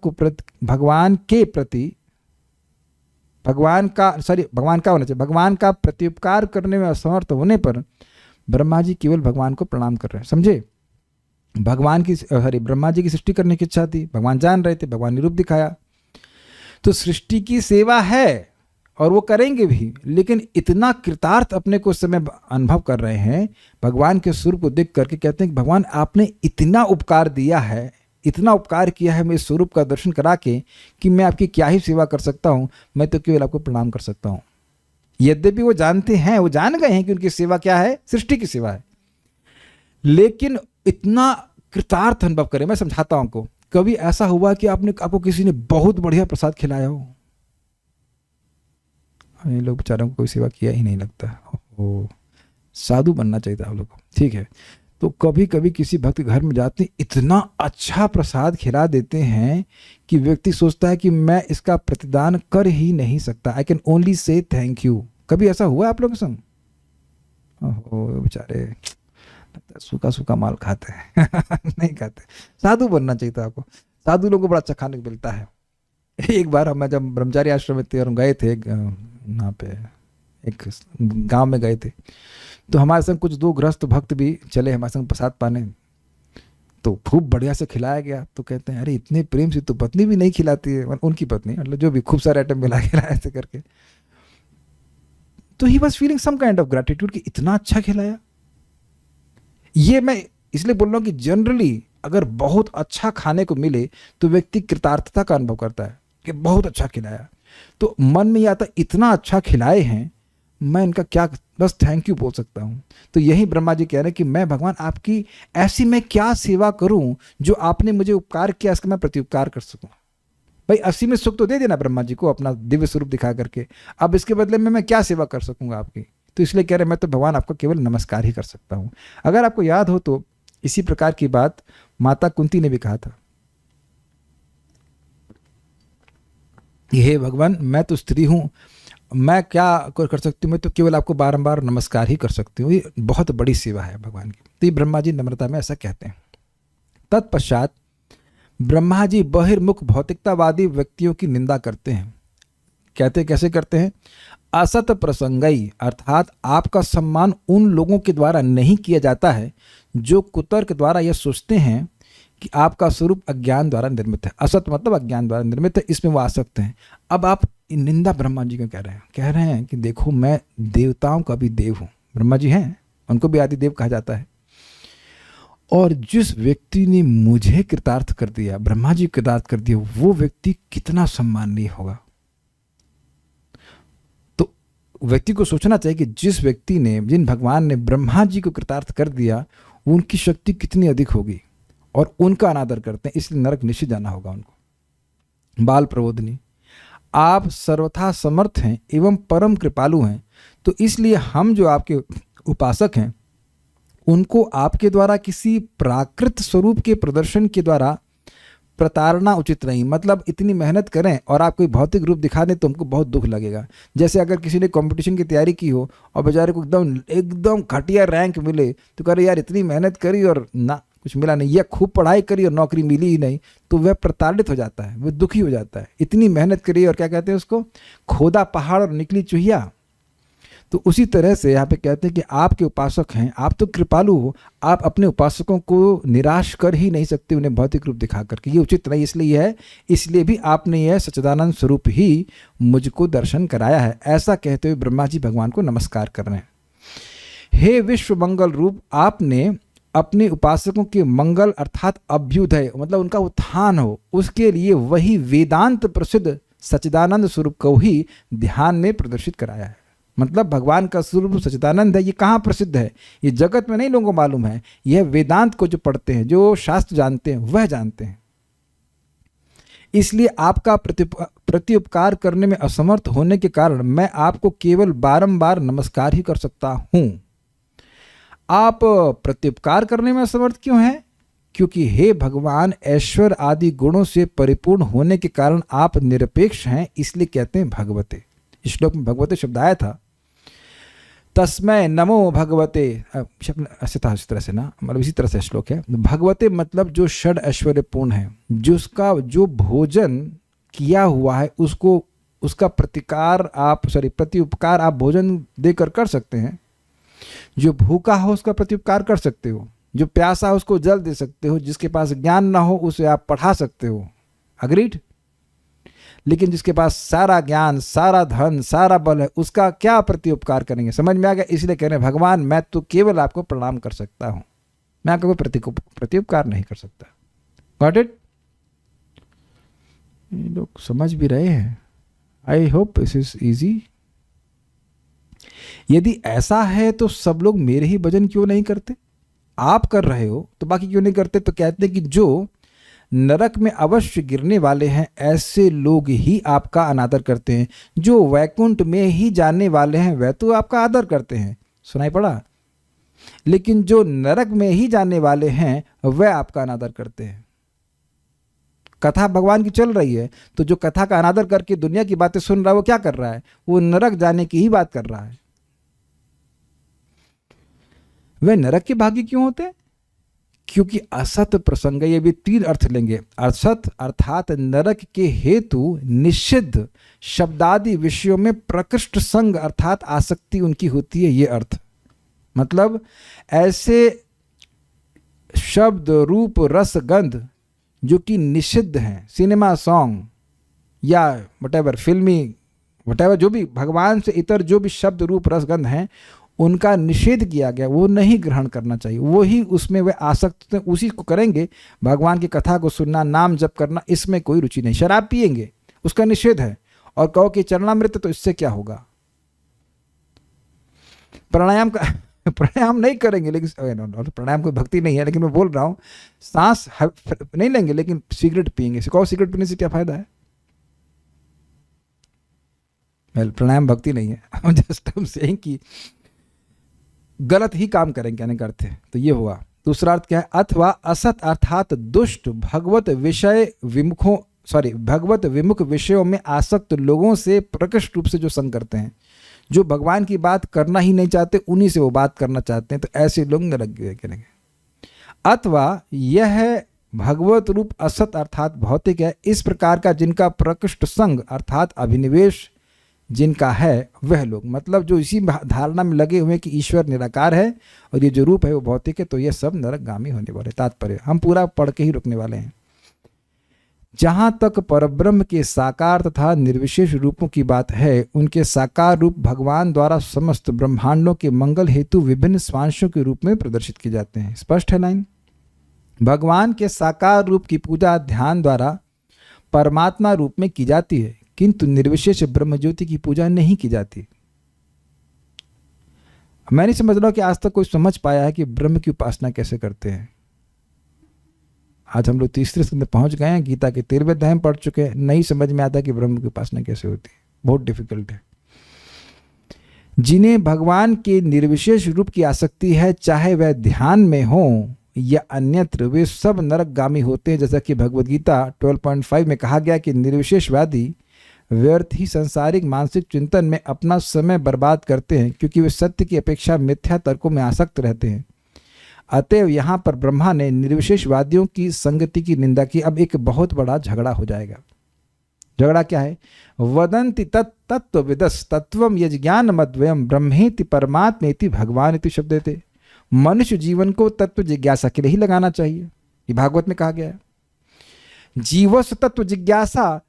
S1: का प्रत्युपकार करने में असमर्थ होने पर ब्रह्मा जी केवल भगवान को प्रणाम कर रहे हैं। समझे? ब्रह्मा जी की सृष्टि करने की इच्छा थी, भगवान जान रहे थे, भगवान ने रूप दिखाया। तो सृष्टि की सेवा है और वो करेंगे भी, लेकिन इतना कृतार्थ अपने को उस समय अनुभव कर रहे हैं, भगवान के स्वरूप को देख करके कहते हैं कि भगवान आपने इतना उपकार दिया है, इतना उपकार किया है मेरे स्वरूप का दर्शन करा के, कि मैं आपकी क्या ही सेवा कर सकता हूँ, मैं तो केवल आपको प्रणाम कर सकता हूँ। यद्यपि वो जानते हैं, वो जान गए हैं कि उनकी सेवा क्या है, सृष्टि की सेवा है, लेकिन इतना कृतार्थ अनुभव करें। मैं समझाता हूँ आपको, कभी ऐसा हुआ कि आपको किसी ने बहुत बढ़िया प्रसाद खिलाया हो? ये लोग बेचारों को कोई सेवा किया ही नहीं लगता। ओह, साधु बनना चाहिए था आप लोग को। ठीक है, तो कभी कभी किसी भक्त घर में जाते हैं, इतना अच्छा प्रसाद खिला देते हैं कि व्यक्ति सोचता है कि मैं इसका प्रतिदान कर ही नहीं सकता, I can only say thank you. कभी ऐसा हुआ है आप लोगों के संग? ओहो, बेचारे सूखा सूखा माल खाते हैं नहीं खाते। साधु बनना चाहिए था आपको, साधु लोगों को बड़ा अच्छा खाने को मिलता है। एक बार हम जब ब्रह्मचारी आश्रम में थे और हम गए थे वहाँ पे एक गांव में गए थे, तो हमारे संग कुछ दो गृहस्थ भक्त भी चले हमारे संग प्रसाद पाने। तो खूब बढ़िया से खिलाया गया। तो कहते हैं अरे इतने प्रेम से तो पत्नी भी नहीं खिलाती है, उनकी पत्नी मतलब जो भी खूब सारे आइटम मिला के लाया ऐसे करके। तो he was feeling some kind of gratitude कि इतना अच्छा खिलाया। ये मैं इसलिए बोल रहा हूँ कि जनरली अगर बहुत अच्छा खाने को मिले तो व्यक्ति कृतार्थता का अनुभव करता है कि बहुत अच्छा खिलाया। तो मन में ये आता इतना अच्छा खिलाए हैं, मैं इनका क्या बस थैंक यू बोल सकता हूँ। तो यही ब्रह्मा जी कह रहे हैं कि मैं भगवान आपकी ऐसी मैं क्या सेवा करूँ जो आपने मुझे उपकार किया इसका मैं प्रत्युपकार कर सकूँ। भाई 80 में सुख तो दे देना ब्रह्मा जी को अपना दिव्य स्वरूप दिखा करके, अब इसके बदले में मैं क्या सेवा कर सकूंगा आपकी। तो इसलिए कह रहे मैं तो भगवान आपको केवल नमस्कार ही कर सकता हूँ। अगर आपको याद हो तो इसी प्रकार की बात माता कुंती ने भी कहा था, हे भगवान मैं तो स्त्री हूँ, मैं क्या कर सकती हूँ, मैं तो केवल आपको बारंबार नमस्कार ही कर सकती हूँ, ये बहुत बड़ी सेवा है भगवान की। तो ये ब्रह्मा जी नम्रता में ऐसा कहते हैं। तत्पश्चात ब्रह्मा जी बहिर्मुख भौतिकतावादी व्यक्तियों की निंदा करते हैं। कहते कैसे करते हैं, असत प्रसंगई अर्थात आपका सम्मान उन लोगों के द्वारा नहीं किया जाता है जो कुतर्क द्वारा यह सोचते हैं कि आपका स्वरूप अज्ञान द्वारा निर्मित है। असत मतलब अज्ञान द्वारा निर्मित है, इसमें वो आसक्त हैं। अब आप निंदा ब्रह्मा जी को कह रहे हैं कि देखो मैं देवताओं का भी देव हूँ, ब्रह्मा जी हैं, उनको भी आदिदेव कहा जाता है। और जिस व्यक्ति ने मुझे कृतार्थ कर दिया, ब्रह्मा जी कृतार्थ कर दिया, वो व्यक्ति कितना सम्माननीय होगा। तो व्यक्ति को सोचना चाहिए कि जिस व्यक्ति ने, जिन भगवान ने ब्रह्मा जी को कृतार्थ कर दिया, उनकी शक्ति कितनी अधिक होगी और उनका अनादर करते हैं, इसलिए नरक निश्चित जाना होगा उनको। बाल प्रबोधनी, आप सर्वथा समर्थ हैं एवं परम कृपालु हैं, तो इसलिए हम जो आपके उपासक हैं उनको आपके द्वारा किसी प्राकृत स्वरूप के प्रदर्शन के द्वारा प्रताड़ना उचित नहीं। मतलब इतनी मेहनत करें और आप कोई भौतिक रूप दिखा दें तो हमको बहुत दुख लगेगा। जैसे अगर किसी ने कंपटीशन की तैयारी की हो और बेचारे को एकदम घटिया रैंक मिले तो कह रहे यार इतनी मेहनत करी और ना कुछ मिला नहीं, या खूब पढ़ाई करी और नौकरी मिली ही नहीं, तो वह प्रताड़ित हो जाता है, वह दुखी हो जाता है। इतनी मेहनत करी और क्या कहते हैं उसको, खोदा पहाड़ और निकली चूहिया। तो उसी तरह से यहाँ पे कहते हैं कि आपके उपासक हैं, आप तो कृपालु हो, आप अपने उपासकों को निराश कर ही नहीं सकते उन्हें भौतिक रूप दिखा करके, ये उचित नहीं। इसलिए है, इसलिए भी आपने यह सच्चिदानंद स्वरूप ही मुझको दर्शन कराया है। ऐसा कहते हुए ब्रह्मा जी भगवान को नमस्कार कर रहे हैं। हे विश्व मंगल रूप, आपने अपने उपासकों के मंगल अर्थात अभ्युदय मतलब उनका उत्थान हो, उसके लिए वही वेदांत प्रसिद्ध सच्चिदानंद स्वरूप को ही ध्यान में प्रदर्शित कराया है। मतलब भगवान का स्वरूप सच्चिदानंद है, ये कहाँ प्रसिद्ध है, ये जगत में नहीं लोगों को मालूम है, यह वेदांत को जो पढ़ते हैं, जो शास्त्र जानते हैं, वह जानते हैं। इसलिए आपका प्रत्युपकार करने में असमर्थ होने के कारण मैं आपको केवल बारंबार नमस्कार ही कर सकता हूँ। आप प्रत्युपकार करने में असमर्थ क्यों हैं? क्योंकि हे भगवान ऐश्वर्य आदि गुणों से परिपूर्ण होने के कारण आप निरपेक्ष हैं, इसलिए कहते हैं भगवते। इस श्लोक में भगवते शब्द आया था, तस्मै नमो भगवते, शब्द ऐसे था इस तरह से ना, मतलब इसी तरह से श्लोक है। भगवते मतलब जो षड ऐश्वर्यपूर्ण है, जिसका जो भोजन किया हुआ है उसको, उसका प्रत्युपकार आप भोजन देकर कर सकते हैं। जो भूखा हो उसका प्रत्युपकार कर सकते हो, जो प्यासा हो उसको जल दे सकते हो, जिसके पास ज्ञान ना हो उसे आप पढ़ा सकते हो, अग्रीड। लेकिन जिसके पास सारा ज्ञान, सारा धन, सारा बल है, उसका क्या प्रत्युपकार करेंगे? समझ में आ गया? इसलिए कह रहे हैं भगवान मैं तो केवल आपको प्रणाम कर सकता हूं, मैं आपको प्रत्युपकार नहीं कर सकता। Got it? ये लोग समझ भी रहे हैं। I hope this is easy. यदि ऐसा है तो सब लोग मेरे ही भजन क्यों नहीं करते? आप कर रहे हो तो बाकी क्यों नहीं करते? तो कहते हैं कि जो नरक में अवश्य गिरने वाले हैं ऐसे लोग ही आपका अनादर करते हैं, जो वैकुंठ में ही जाने वाले हैं वह तो आपका आदर करते हैं, सुनाई पड़ा? लेकिन जो नरक में ही जाने वाले हैं वह आपका अनादर करते हैं। कथा भगवान की चल रही है तो जो कथा का अनादर करके दुनिया की बातें सुन रहा है वो क्या कर रहा है? वो नरक जाने की ही बात कर रहा है। वह नरक के भागी क्यों होते हैं? क्योंकि असत प्रसंग, ये भी 3 अर्थ लेंगे। असत अर्थात नरक के हेतु निषिद्ध शब्दादि विषयों में प्रकृष्ट संग अर्थात आसक्ति उनकी होती है, ये अर्थ। मतलब ऐसे शब्द रूप रस गंध जो कि निषिद्ध हैं, सिनेमा सॉन्ग या वटेवर फिल्मी वटेवर जो भी भगवान से इतर जो भी शब्द रूप रस गंध हैं उनका निषेध किया गया, वो नहीं ग्रहण करना चाहिए। वही उसमें वे आसक्त हैं, उसी को करेंगे। भगवान की कथा को सुनना, नाम जप करना, इसमें कोई रुचि नहीं। शराब पिएंगे, उसका निषेध है, और कहो कि चरणामृत, तो इससे क्या होगा। प्राणायाम का प्राणायाम नहीं करेंगे, लेकिन प्राणायाम कोई भक्ति नहीं है, लेकिन मैं बोल रहा हूँ सांस नहीं लेंगे लेकिन सिगरेट पिएंगे। कहो सिगरेट पीने से क्या फायदा है। प्राणायाम भक्ति नहीं है, जस्ट हम सेइंग कि गलत ही काम करेंगे, कहने का अर्थ है। तो ये हुआ। दूसरा अर्थ क्या है, अथवा असत अर्थात दुष्ट भगवत विमुख विषयों में आसक्त लोगों से प्रकृष्ट रूप से जो संग करते हैं, जो भगवान की बात करना ही नहीं चाहते, उन्हीं से वो बात करना चाहते हैं, तो ऐसे लोग नरक करेंगे। अथवा यह भगवत रूप असत अर्थात भौतिक है, इस प्रकार का जिनका प्रकृष्ट संग अर्थात अभिनिवेश जिनका है वह लोग, मतलब जो इसी धारणा में लगे हुए कि ईश्वर निराकार है और ये जो रूप है वो भौतिक है, तो ये सब नरकगामी होने वाले। तात्पर्य हम पूरा पढ़ के ही रुकने वाले हैं। जहाँ तक परब्रह्म के साकार तथा निर्विशेष रूपों की बात है, उनके साकार रूप भगवान द्वारा समस्त ब्रह्मांडों के मंगल हेतु विभिन्न स्वांशों के रूप में प्रदर्शित किए जाते हैं। स्पष्ट है लाइन। भगवान के साकार रूप की पूजा ध्यान द्वारा परमात्मा रूप में की जाती है, किंतु निर्विशेष ब्रह्म ज्योति की पूजा नहीं की जाती। मैं नहीं समझ रहा कि आज तक कोई समझ पाया है कि ब्रह्म की उपासना कैसे करते हैं। आज हम लोग तीसरे स्कंद में पहुंच गए हैं, गीता के 13वें अध्याय में पढ़ चुके हैं, नहीं समझ में आता कि ब्रह्म की उपासना कैसे होती है, बहुत डिफिकल्ट है। जिन्हें भगवान के निर्विशेष रूप की आसक्ति है, चाहे वह ध्यान में हो या अन्यत्र, वे सब नरकगामी होते हैं। जैसा कि भगवद गीता 12.5 में कहा गया कि निर्विशेषवादी व्यर्थ ही सांसारिक मानसिक चिंतन में अपना समय बर्बाद करते हैं, क्योंकि वे सत्य की अपेक्षा मिथ्या तर्कों में आसक्त रहते हैं। अतएव यहाँ पर ब्रह्मा ने निर्विशेषवादियों की संगति की निंदा की। अब एक बहुत बड़ा झगड़ा हो जाएगा। झगड़ा क्या है? वदंति तत्त्वविदस् तत्वम यज्ञान मद्वयम ब्रह्मेति परमात्मेति भगवान इति शब्द थे। मनुष्य जीवन को तत्व जिज्ञासा के लिए ही लगाना चाहिए, ये भागवत में कहा गया है। जीवस तत्व जिज्ञासा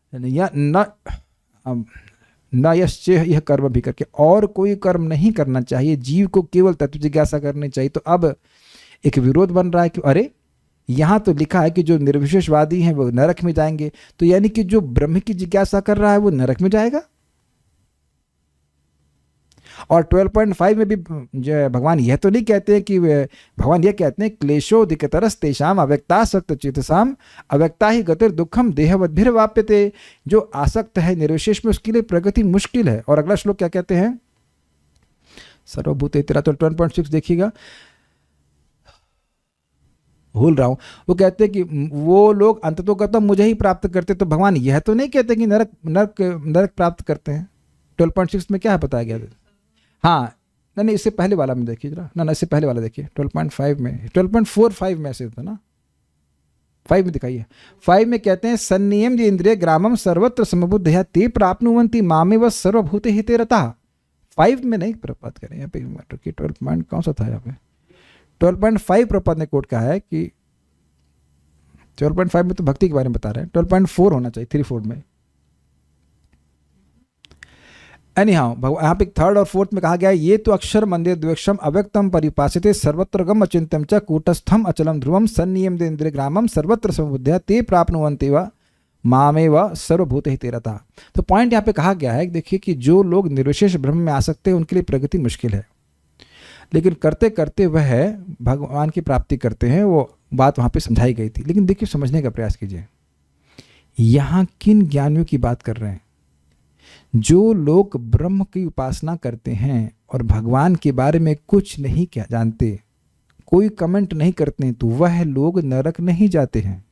S1: न यश्चेह यह कर्म भी करके, और कोई कर्म नहीं करना चाहिए, जीव को केवल तत्व जिज्ञासा करनी चाहिए। तो अब एक विरोध बन रहा है कि अरे यहाँ तो लिखा है कि जो निर्विशेषवादी हैं वो नरक में जाएंगे, तो यानी कि जो ब्रह्म की जिज्ञासा कर रहा है वो नरक में जाएगा। और 12.5 में भी जो भगवान यह तो नहीं कहते हैं कि भगवान यह कहते हैं क्लेशोदिकतरस तेषाम अव्यक्तासक्त चेतसाम अव्यक्ता ही गतिर दुखम देहवद्भिर वाप्यते। जो आसक्त है निर्विशेष में उसके लिए प्रगति मुश्किल है। और अगला श्लोक क्या कहते हैं? सर्वभूते तेरा, तो 12.6 देखिएगा, भूल रहा हूं। वो कहते हैं कि वो लोग अंततोगतः मुझे ही प्राप्त करते। तो भगवान यह तो नहीं कहते कि नरक नरक नरक प्राप्त करते हैं। 12.6 में क्या है बताया गया? हाँ नहीं, इससे पहले वाला में देखिए जरा, ना इससे पहले वाला देखिए 12.5 में, 12.45 में ऐसे था ना, 5 में दिखाइए। 5 में कहते हैं सन्नियम इंद्रिय ग्रामम सर्वत्र समबुद्धया ते प्राप्नुवन्ति मामेव सर्वभूते हिते रतः। 5 में नहीं प्रपात करें यहाँ पे, 12 कौन सा था यहाँ पे? 12.5 प्रपात ने कोट कहा है कि 12.5 में तो भक्ति के बारे में बता रहे हैं, 12.4 होना चाहिए, 3-4 में। एनी हाउ यहाँ पे 3rd और 4th में कहा गया है ये तो अक्षर मंदिर द्वेक्षम अव्यक्तम परिपासिते सर्वत्र गम अचिंत्यम च कूटस्थम अचलम ध्रुवम सन्नियम इंद्रिय ग्रामम सर्वत्र समबुद्धया ते प्राप्नुवन्ति व मामेव सर्वभूत हिते रतः। तो पॉइंट यहाँ पे कहा गया है, देखिए कि जो लोग निर्विशेष ब्रह्म में आ सकते हैं उनके लिए प्रगति मुश्किल है, लेकिन करते करते वह भगवान की प्राप्ति करते हैं। वो बात वहाँ पे समझाई गई थी। लेकिन देखिए समझने का प्रयास कीजिए, यहाँ किन ज्ञानियों की बात कर रहे हैं? जो लोग ब्रह्म की उपासना करते हैं और भगवान के बारे में कुछ नहीं क्या जानते, कोई कमेंट नहीं करते हैं, तो वह लोग नरक नहीं जाते हैं,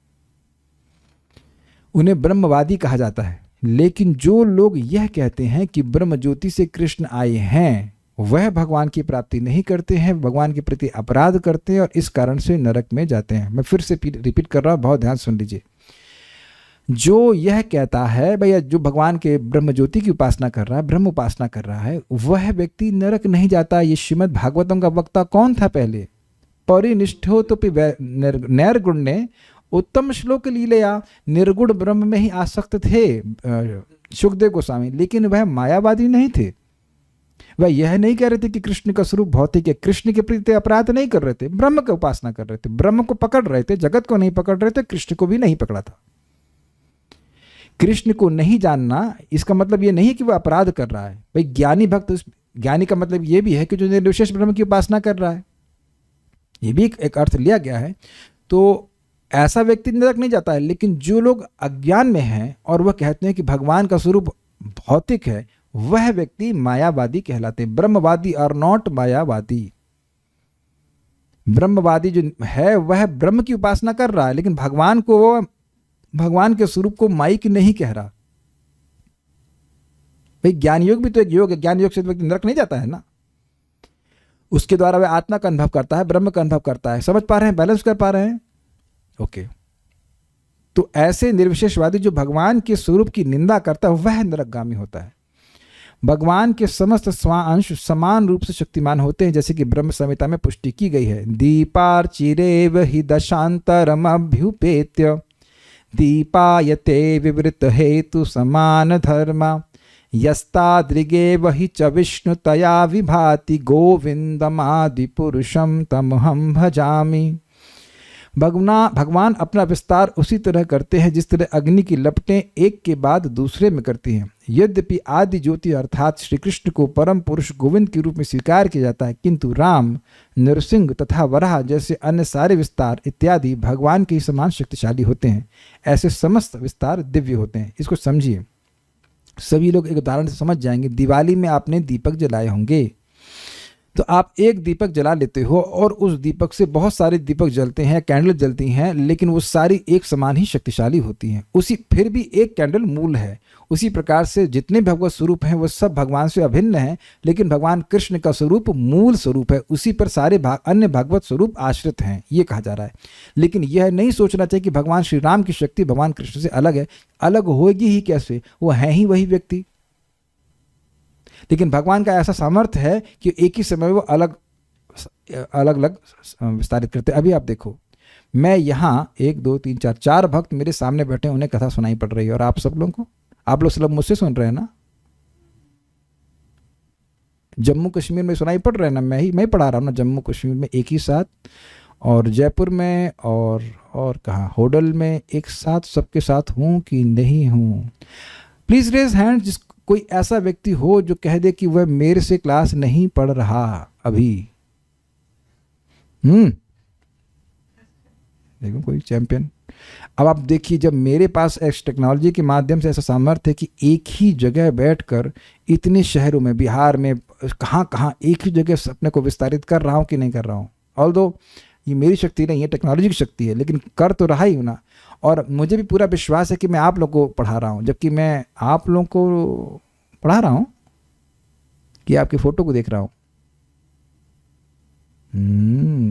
S1: उन्हें ब्रह्मवादी कहा जाता है। लेकिन जो लोग यह कहते हैं कि ब्रह्म ज्योति से कृष्ण आए हैं, वह भगवान की प्राप्ति नहीं करते हैं, भगवान के प्रति अपराध करते हैं और इस कारण से नरक में जाते हैं। मैं फिर से रिपीट कर रहा हूं, बहुत ध्यान सुन लीजिए। जो यह कहता है भैया, जो भगवान के ब्रह्म ज्योति की उपासना कर रहा है, ब्रह्म उपासना कर रहा है, वह व्यक्ति नरक नहीं जाता। ये श्रीमद् भागवतम का वक्ता कौन था पहले? परिनिष्ठो तो नैर्गुण्य उत्तम श्लोक लीलया। निर्गुण ब्रह्म में ही आसक्त थे सुखदेव गोस्वामी, लेकिन वह मायावादी नहीं थे। वह यह नहीं कह रहे थे कि कृष्ण का स्वरूप भौतिक है, कृष्ण के प्रति अपराध नहीं कर रहे थे, ब्रह्म की उपासना कर रहे थे, ब्रह्म को पकड़ रहे थे, जगत को नहीं पकड़ रहे थे, कृष्ण को भी नहीं पकड़ा था। कृष्ण को नहीं जानना इसका मतलब यह नहीं कि वह अपराध कर रहा है। भाई ज्ञानी भक्त, ज्ञानी का मतलब यह भी है कि जो निर्विशेष ब्रह्म की उपासना कर रहा है, यह भी एक अर्थ लिया गया है। तो ऐसा व्यक्ति नरक नहीं जाता है। लेकिन जो लोग अज्ञान में हैं और वह कहते हैं कि भगवान का स्वरूप भौतिक है, वह व्यक्ति मायावादी कहलाते हैं। ब्रह्मवादी आर नॉट मायावादी। ब्रह्मवादी जो है वह ब्रह्म की उपासना कर रहा है, लेकिन भगवान को, भगवान के स्वरूप को माइक नहीं कह रहा। भाई ज्ञान योग भी तो एक योग है, ज्ञान योग से व्यक्ति नरक नहीं जाता है ना। उसके द्वारा वह आत्मा का अनुभव करता है, ब्रह्म का अनुभव करता है। समझ पा रहे हैं, बैलेंस कर पा रहे हैं? ओके। तो ऐसे निर्विशेषवादी जो भगवान के स्वरूप की निंदा करता है वह नरकगामी होता है। भगवान के समस्त स्वांश समान रूप से शक्तिमान होते हैं, जैसे कि ब्रह्म संहिता में पुष्टि की गई है। दीपार्चिरेव हि दशांतरमभ्युपेत्य दीपायते विवृत हेतु समान धर्मा यस्तादृगेव हि च विष्णुतया विभाति गोविंदमादि पुरुषम तमहं भजामि। भगवान अपना विस्तार उसी तरह करते हैं जिस तरह अग्नि की लपटें एक के बाद दूसरे में करती हैं। यद्यपि आदि ज्योति अर्थात श्री कृष्ण को परम पुरुष गोविंद के रूप में स्वीकार किया जाता है, किंतु राम, नरसिंह तथा वराह जैसे अन्य सारे विस्तार इत्यादि भगवान के ही समान शक्तिशाली होते हैं। ऐसे समस्त विस्तार दिव्य होते हैं। इसको समझिए, सभी लोग एक उदाहरण से समझ जाएंगे। दिवाली में आपने दीपक जलाए होंगे, तो आप एक दीपक जला लेते हो और उस दीपक से बहुत सारे दीपक जलते हैं, कैंडल जलती हैं, लेकिन वो सारी एक समान ही शक्तिशाली होती हैं। उसी फिर भी एक कैंडल मूल है। उसी प्रकार से जितने भगवत स्वरूप हैं वो सब भगवान से अभिन्न हैं, लेकिन भगवान कृष्ण का स्वरूप मूल स्वरूप है। उसी पर सारे अन्य भगवत स्वरूप आश्रित हैं, ये कहा जा रहा है। लेकिन यह नहीं सोचना चाहिए कि भगवान श्री राम की शक्ति भगवान कृष्ण से अलग है। अलग होगी ही कैसे, वो हैं ही वही व्यक्ति। लेकिन भगवान का ऐसा सामर्थ्य है कि एक ही समय वो अलग अलग विस्तारित करते। अभी आप देखो, मैं यहाँ 1 2 3 4 भक्त मेरे सामने बैठे, उन्हें कथा सुनाई पड़ रही है, और आप सब लोगों को, आप लोग सब मुझसे सुन रहे हैं ना। जम्मू कश्मीर में सुनाई पड़ रहे हैं ना, मैं पढ़ा रहा हूँ ना जम्मू कश्मीर में एक ही साथ, और जयपुर में, और कहाँ, होडल में एक साथ, सबके साथ हूँ कि नहीं हूँ? प्लीज रेज हैंड जिस कोई ऐसा व्यक्ति हो जो कह दे कि वह मेरे से क्लास नहीं पढ़ रहा अभी। देखो कोई चैंपियन। अब आप देखिए, जब मेरे पास इस टेक्नोलॉजी के माध्यम से ऐसा सामर्थ्य है कि एक ही जगह बैठकर इतने शहरों में, बिहार में, कहाँ एक ही जगह अपने को विस्तारित कर रहा हूँ कि नहीं कर रहा हूँ। ऑल्दो ये मेरी शक्ति नहीं है, टेक्नोलॉजी की शक्ति है, लेकिन कर तो रहा ही हूँ ना। और मुझे भी पूरा विश्वास है कि मैं आप लोगों को पढ़ा रहा हूँ, जबकि मैं आप लोगों को पढ़ा रहा हूँ कि आपकी फ़ोटो को देख रहा हूँ।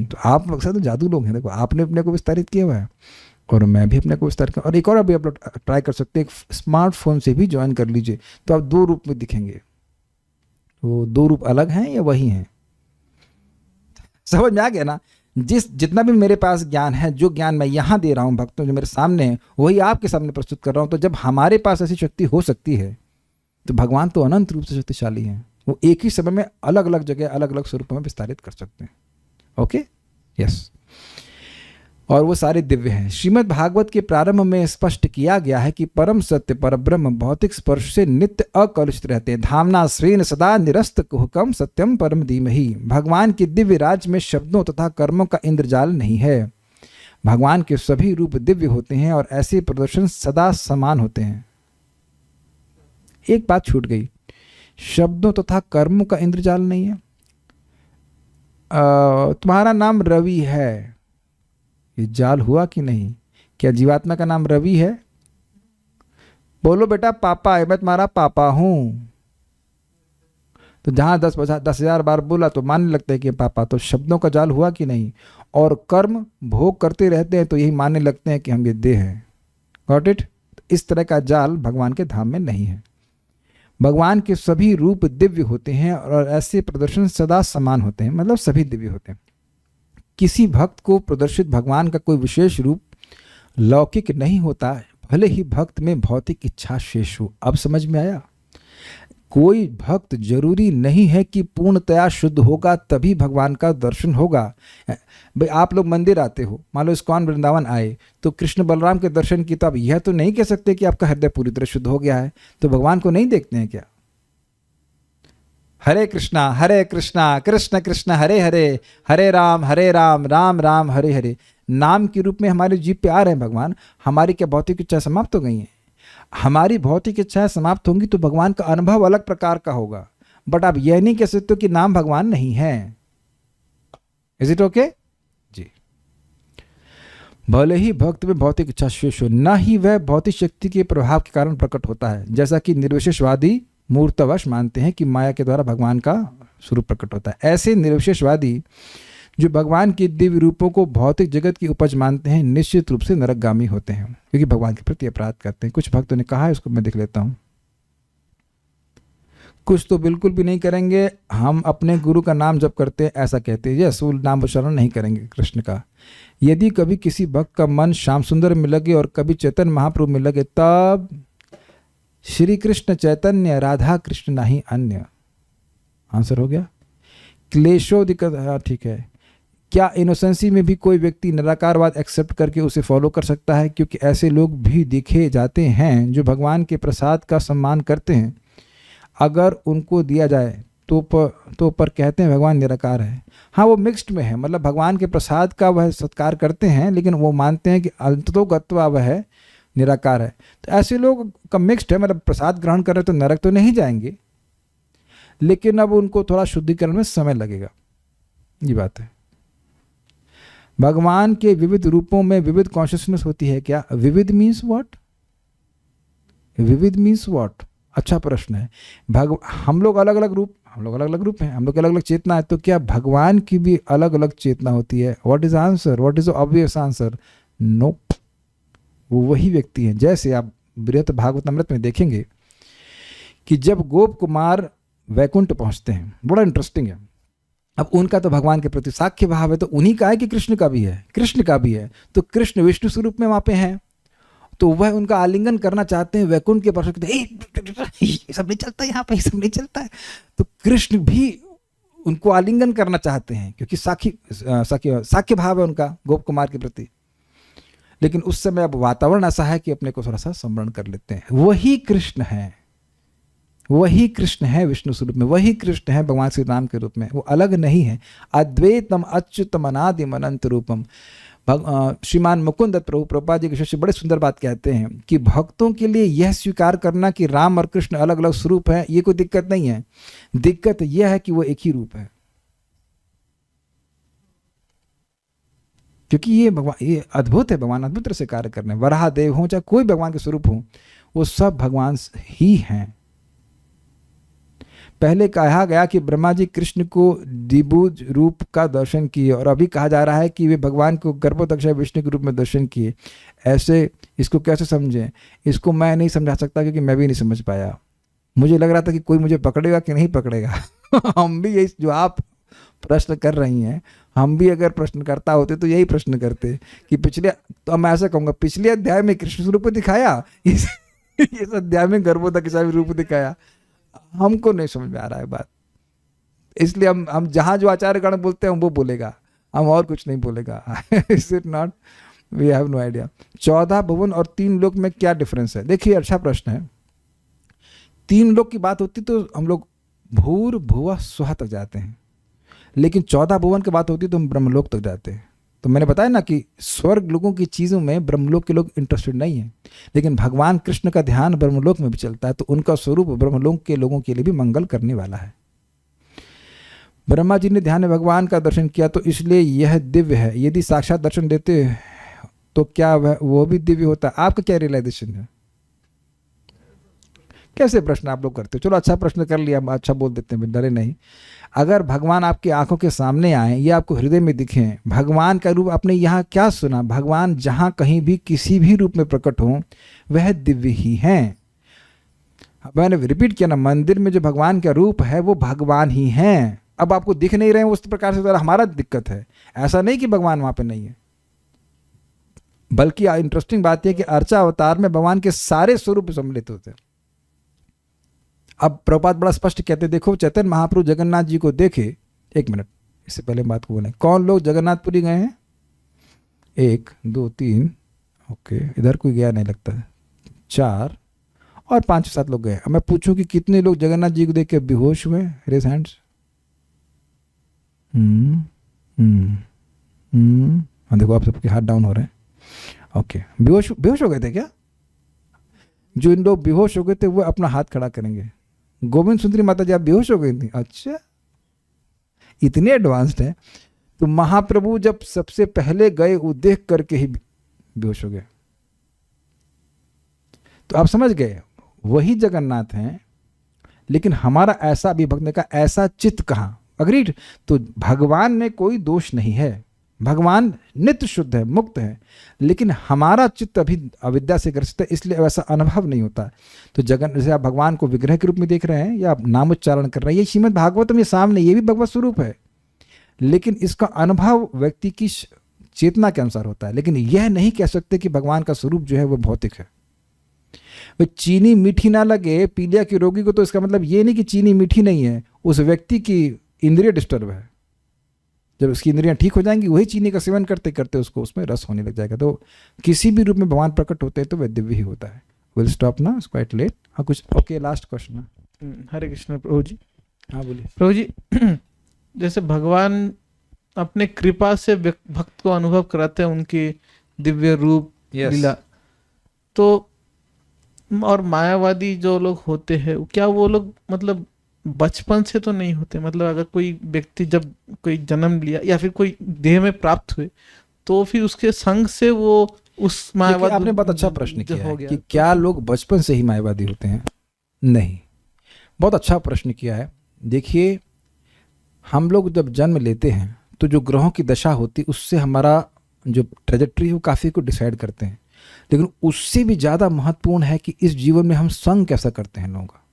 S1: तो आप अक्सर तो जादू लोग हैं। देखो, आपने अपने को विस्तारित किया हुआ है और मैं भी अपने को विस्तारित किया। और एक और अभी आप लोग ट्राई कर सकते हैं, स्मार्टफोन से भी ज्वाइन कर लीजिए, तो आप 2 रूप में दिखेंगे। वो 2 रूप अलग हैं या वही हैं? समझ में आ गया ना? जितना भी मेरे पास ज्ञान है, जो ज्ञान मैं यहाँ दे रहा हूँ भक्तों, जो मेरे सामने है, वही आपके सामने प्रस्तुत कर रहा हूँ। तो जब हमारे पास ऐसी शक्ति हो सकती है, तो भगवान तो अनंत रूप से शक्तिशाली हैं। वो एक ही समय में अलग अलग जगह, अलग अलग स्वरूपों में विस्तारित कर सकते हैं। Okay, yes. और वो सारे दिव्य हैं। श्रीमद् भागवत के प्रारंभ में स्पष्ट किया गया है कि परम सत्य पर ब्रह्म भौतिक स्पर्श से नित्य अकलुषित रहते हैं। धामना श्रेण सदा निरस्त कुहकम सत्यम परम धीमहि। भगवान के दिव्य राज्य में शब्दों तथा कर्मों का इंद्रजाल नहीं है। भगवान के सभी रूप दिव्य होते हैं और ऐसे प्रदर्शन सदा समान होते हैं। एक बात छूट गई, शब्दों तथा कर्मों का इंद्रजाल नहीं है। तुम्हारा नाम रवि है, ये जाल हुआ कि नहीं? क्या जीवात्मा का नाम रवि है? बोलो बेटा पापा है, मैं तुम्हारा पापा हूं। तो जहां 10,000 बार बोला तो मानने लगते हैं कि पापा। तो शब्दों का जाल हुआ कि नहीं? और कर्म भोग करते रहते हैं तो यही मानने लगते हैं कि हम ये देह हैं। Got it? इस तरह का जाल भगवान के धाम में नहीं है। भगवान के सभी रूप दिव्य होते हैं और ऐसे प्रदर्शन सदा समान होते हैं, मतलब सभी दिव्य होते हैं। किसी भक्त को प्रदर्शित भगवान का कोई विशेष रूप लौकिक नहीं होता, भले ही भक्त में भौतिक इच्छा शेष हो। अब समझ में आया? कोई भक्त जरूरी नहीं है कि पूर्णतया शुद्ध होगा तभी भगवान का दर्शन होगा। भाई आप लोग मंदिर आते हो, मान लो इस्कॉन वृंदावन आए तो कृष्ण बलराम के दर्शन की, तो आप यह तो नहीं कह सकते कि आपका हृदय पूरी तरह शुद्ध हो गया है, तो भगवान को नहीं देखते हैं क्या? हरे कृष्णा कृष्ण कृष्ण हरे हरे, हरे राम राम राम हरे हरे। नाम के रूप में हमारे जीव पे आ रहे हैं भगवान। हमारी क्या भौतिक इच्छा समाप्त हो गई है? हमारी भौतिक इच्छाएं समाप्त होंगी तो भगवान का अनुभव अलग प्रकार का होगा, बट आप यह नहीं कह सकते कि नाम भगवान नहीं है। इज इट ओके जी? भले ही भक्त में भौतिक इच्छा शेष हो, न ही वह भौतिक शक्ति के प्रभाव के कारण प्रकट होता है, जैसा कि निर्विशेषवादी मूर्तवश मानते हैं कि माया के द्वारा भगवान का स्वरूप प्रकट होता है। ऐसे निर्विशेषवादी जो भगवान के दिव्य रूपों को भौतिक जगत की उपज मानते हैं, निश्चित रूप से नरकगामी होते हैं, क्योंकि भगवान के प्रति अपराध करते हैं। कुछ भक्तों ने कहा है, उसको मैं देख लेता हूं। कुछ तो बिल्कुल भी नहीं करेंगे, हम अपने गुरु का नाम जप करते हैं ऐसा कहते हैं, यस, वो नाम उच्चारण नहीं करेंगे कृष्ण का। यदि कभी किसी भक्त का मन श्याम सुंदर में लगे और कभी चैतन्य महाप्रभु में लगे, तब श्री कृष्ण चैतन्य राधा कृष्ण नहीं अन्य। आंसर हो गया। क्लेशो दिक्कत, ठीक है। क्या इनोसेंसी में भी कोई व्यक्ति निराकारवाद एक्सेप्ट करके उसे फॉलो कर सकता है? क्योंकि ऐसे लोग भी देखे जाते हैं जो भगवान के प्रसाद का सम्मान करते हैं, अगर उनको दिया जाए तो पर कहते हैं भगवान निराकार है। हाँ, वो मिक्स्ड में है, मतलब भगवान के प्रसाद का वह सत्कार करते हैं लेकिन वो मानते हैं कि अंततोगत्वा वह निराकार है। तो ऐसे लोग का मिक्स्ड है, मतलब प्रसाद ग्रहण कर रहे तो नरक तो नहीं जाएंगे, लेकिन अब उनको थोड़ा शुद्धिकरण में समय लगेगा, ये बात है। भगवान के विविध रूपों में विविध कॉन्शियसनेस होती है क्या? विविध मीन्स व्हाट? विविध मीन्स व्हाट? अच्छा प्रश्न है। हम लोग अलग अलग रूप हैं, हम लोग अलग अलग चेतना है, तो क्या भगवान की भी अलग अलग चेतना होती है? What is answer? What is obvious answer? No, वो वही व्यक्ति हैं। जैसे आप बृहत भागवतामृत में देखेंगे कि जब गोप कुमार वैकुंठ पहुंचते हैं, बड़ा इंटरेस्टिंग है। अब उनका तो भगवान के प्रति साख्य भाव है, तो उन्हीं का है कि कृष्ण का भी है? कृष्ण का भी है। तो कृष्ण विष्णु स्वरूप में वहां पे हैं, तो वह उनका आलिंगन करना चाहते हैं। वैकुंठ के पास ये सब नहीं चलता, यहाँ पे सब नहीं चलता है। तो कृष्ण भी उनको आलिंगन करना चाहते हैं, क्योंकि साख्य भाव है उनका गोप कुमार के प्रति। लेकिन उस समय अब वातावरण ऐसा है कि अपने को थोड़ा सा संवरण कर लेते हैं। वही कृष्ण है, वही कृष्ण है विष्णु स्वरूप में, वही कृष्ण है भगवान श्री राम के रूप में, वो अलग नहीं है। अद्वैतम अच्युतम अनादिम अनंत रूपम। श्रीमान मुकुंद दत्त प्रभु प्रभुपाद जी के शिष्य बड़े सुंदर बात कहते हैं कि भक्तों के लिए यह स्वीकार करना कि राम और कृष्ण अलग अलग स्वरूप हैं, ये कोई दिक्कत नहीं है। दिक्कत यह है कि वो एक ही रूप है, क्योंकि ये भगवान, ये अद्भुत है। भगवान अद्भुत तरह से कार्य करने, वराह देव हो चाहे कोई भगवान के स्वरूप हो, वो सब भगवान ही हैं। पहले कहा गया कि ब्रह्मा जी कृष्ण को द्विभुज रूप का दर्शन किए, और अभी कहा जा रहा है कि वे भगवान को गर्भोदक्षाय विष्णु के रूप में दर्शन किए। ऐसे इसको कैसे समझें? इसको मैं नहीं समझा सकता, क्योंकि मैं भी नहीं समझ पाया। मुझे लग रहा था कि कोई मुझे पकड़ेगा कि नहीं पकड़ेगा। हम भी यही जो आप प्रश्न कर रही हैं, हम भी अगर प्रश्नकर्ता होते तो यही प्रश्न करते कि पिछले, तो मैं ऐसा कहूँगा, पिछले अध्याय में कृष्ण स्वरूप दिखाया, इस अध्याय में गर्भोदक्षाय रूप दिखाया। हमको नहीं समझ में आ रहा है बात, इसलिए हम जहाँ जो आचार्यगण बोलते हैं वो बोलेगा, हम और कुछ नहीं बोलेगा। Is it not? We have no idea. 14 भुवन और 3 लोक में क्या डिफरेंस है? देखिए, अच्छा प्रश्न है। 3 लोक की बात होती तो हम लोग भूर भुवः स्वः तक जाते हैं, लेकिन 14 भुवन की बात होती तो हम ब्रह्मलोक तक जाते हैं। तो मैंने बताया ना कि स्वर्ग लोगों की चीज़ों में ब्रह्मलोक के लोग इंटरेस्टेड नहीं हैं, लेकिन भगवान कृष्ण का ध्यान ब्रह्मलोक में भी चलता है, तो उनका स्वरूप ब्रह्मलोक के लोगों के लिए भी मंगल करने वाला है। ब्रह्मा जी ने ध्यान में भगवान का दर्शन किया, तो इसलिए यह दिव्य है। यदि साक्षात दर्शन देते तो क्या वो भी दिव्य होता? आपका क्या रियलाइजेशन है? कैसे प्रश्न आप लोग करते हो? चलो, अच्छा प्रश्न कर लिया, अच्छा बोल देते हैं, डरे नहीं। अगर भगवान आपकी आंखों के सामने आए या आपको हृदय में दिखें, भगवान का रूप आपने यहाँ क्या सुना? भगवान जहाँ कहीं भी किसी भी रूप में प्रकट हो, वह दिव्य ही हैं। मैंने रिपीट किया ना, मंदिर में जो भगवान का रूप है वो भगवान ही हैं, अब आपको दिख नहीं रहे हैं उस प्रकार से, तो हमारा दिक्कत है। ऐसा नहीं कि भगवान वहां पे नहीं है, बल्कि इंटरेस्टिंग बात यह कि अर्चा अवतार में भगवान के सारे स्वरूप सम्मिलित होते हैं। अब प्रभुपाद बड़ा स्पष्ट कहते हैं, देखो चैतन्य महाप्रभु जगन्नाथ जी को देखे, एक मिनट इससे पहले बात को बोले, कौन लोग जगन्नाथपुरी गए हैं? 1 2 3, ओके, इधर कोई गया नहीं लगता है, 4 और 5 7 लोग गए। अब मैं पूछूं कि कितने लोग जगन्नाथ जी को देख के बेहोश हुए? Raise hands. हाँ देखो, आप सबके हाथ डाउन हो रहे हैं। ओके, बेहोश हो गए थे क्या? जो इन लोग बेहोश हो गए थे वो अपना हाथ खड़ा करेंगे। गोविंद सुंदरी माता जी आप बेहोश हो गई थी? अच्छा, इतने एडवांस्ड हैं। तो महाप्रभु जब सबसे पहले गए वो देख करके ही बेहोश हो गए। तो आप समझ गए, वही जगन्नाथ हैं, लेकिन हमारा ऐसा अभिभक्त का ऐसा चित्त कहां? अग्रीड। तो भगवान में कोई दोष नहीं है, भगवान नित्य शुद्ध है, मुक्त है, लेकिन हमारा चित्त अभी अविद्या से ग्रसित है, इसलिए वैसा अनुभव नहीं होता। तो जैसे आप भगवान को विग्रह के रूप में देख रहे हैं या आप नामोच्चारण कर रहे हैं, ये श्रीमद् भागवत में सामने, ये भी भगवत स्वरूप है, लेकिन इसका अनुभव व्यक्ति की चेतना के अनुसार होता है। लेकिन यह नहीं कह सकते कि भगवान का स्वरूप जो है वो भौतिक है। वो चीनी मीठी ना लगे पीलिया के रोगी को, तो इसका मतलब ये नहीं कि चीनी मीठी नहीं है, उस व्यक्ति की इंद्रिय डिस्टर्ब है। जब उसकी इंद्रियां ठीक हो जाएंगी, वही चीनी का सेवन करते करते उसको उसमें रस होने लग जाएगा। तो किसी भी रूप में भगवान प्रकट होते हैं तो वह दिव्य ही होता है। विल स्टॉप ना, इट्स क्वाइट लेट। हाँ कुछ, ओके, लास्ट क्वेश्चन।
S3: हरे कृष्ण प्रभु जी।
S1: हाँ बोलिए
S3: प्रभु जी, जैसे भगवान अपने कृपा से भक्त को अनुभव कराते हैं उनकी दिव्य रूप लीला, तो और मायावादी जो लोग होते हैं, क्या वो लोग मतलब बचपन से तो नहीं होते? मतलब अगर कोई व्यक्ति जब कोई जन्म लिया या फिर कोई देह में प्राप्त हुए, तो फिर उसके संग से वो उस मायावादी।
S1: आपने बहुत अच्छा प्रश्न किया है कि
S3: तो
S1: क्या लोग बचपन से ही मायावादी होते हैं? नहीं, बहुत अच्छा प्रश्न किया है। देखिए, हम लोग जब जन्म लेते हैं तो जो ग्रहों की दशा होती है उससे हमारा जो ट्रेजेक्ट्री है वो काफ़ी को डिसाइड करते हैं, लेकिन उससे भी ज़्यादा महत्वपूर्ण है कि इस जीवन में हम संग कैसा करते हैं लोगों का।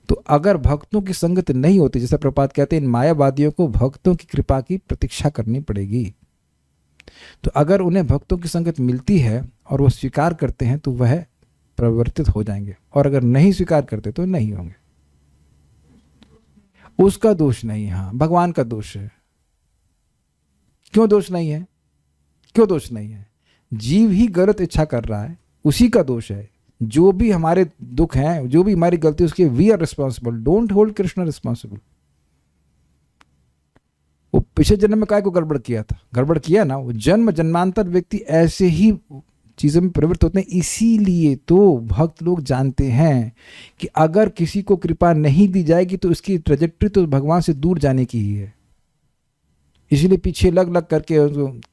S1: तो अगर भक्तों की संगत नहीं होती, जैसे प्रभुपाद कहते हैं, इन मायावादियों को भक्तों की कृपा की प्रतीक्षा करनी पड़ेगी। तो अगर उन्हें भक्तों की संगत मिलती है और वो स्वीकार करते हैं तो वह परिवर्तित हो जाएंगे, और अगर नहीं स्वीकार करते तो नहीं होंगे। उसका दोष नहीं है, हाँ भगवान का दोष है। क्यों दोष नहीं है? क्यों दोष नहीं है? जीव ही गलत इच्छा कर रहा है, उसी का दोष है। जो भी हमारे दुख हैं, जो भी हमारी गलती, उसके we are responsible. Don't hold Krishna responsible. वो पिछले जन्म में काय को गड़बड़ किया था, गड़बड़ किया ना, वो जन्म जन्मांतर व्यक्ति ऐसे ही चीज़ों में प्रवृत्त होते हैं। इसीलिए तो भक्त लोग जानते हैं कि अगर किसी को कृपा नहीं दी जाएगी तो उसकी ट्रेजेक्ट्री तो भगवान से दूर जाने की ही है। इसीलिए पीछे लग लग करके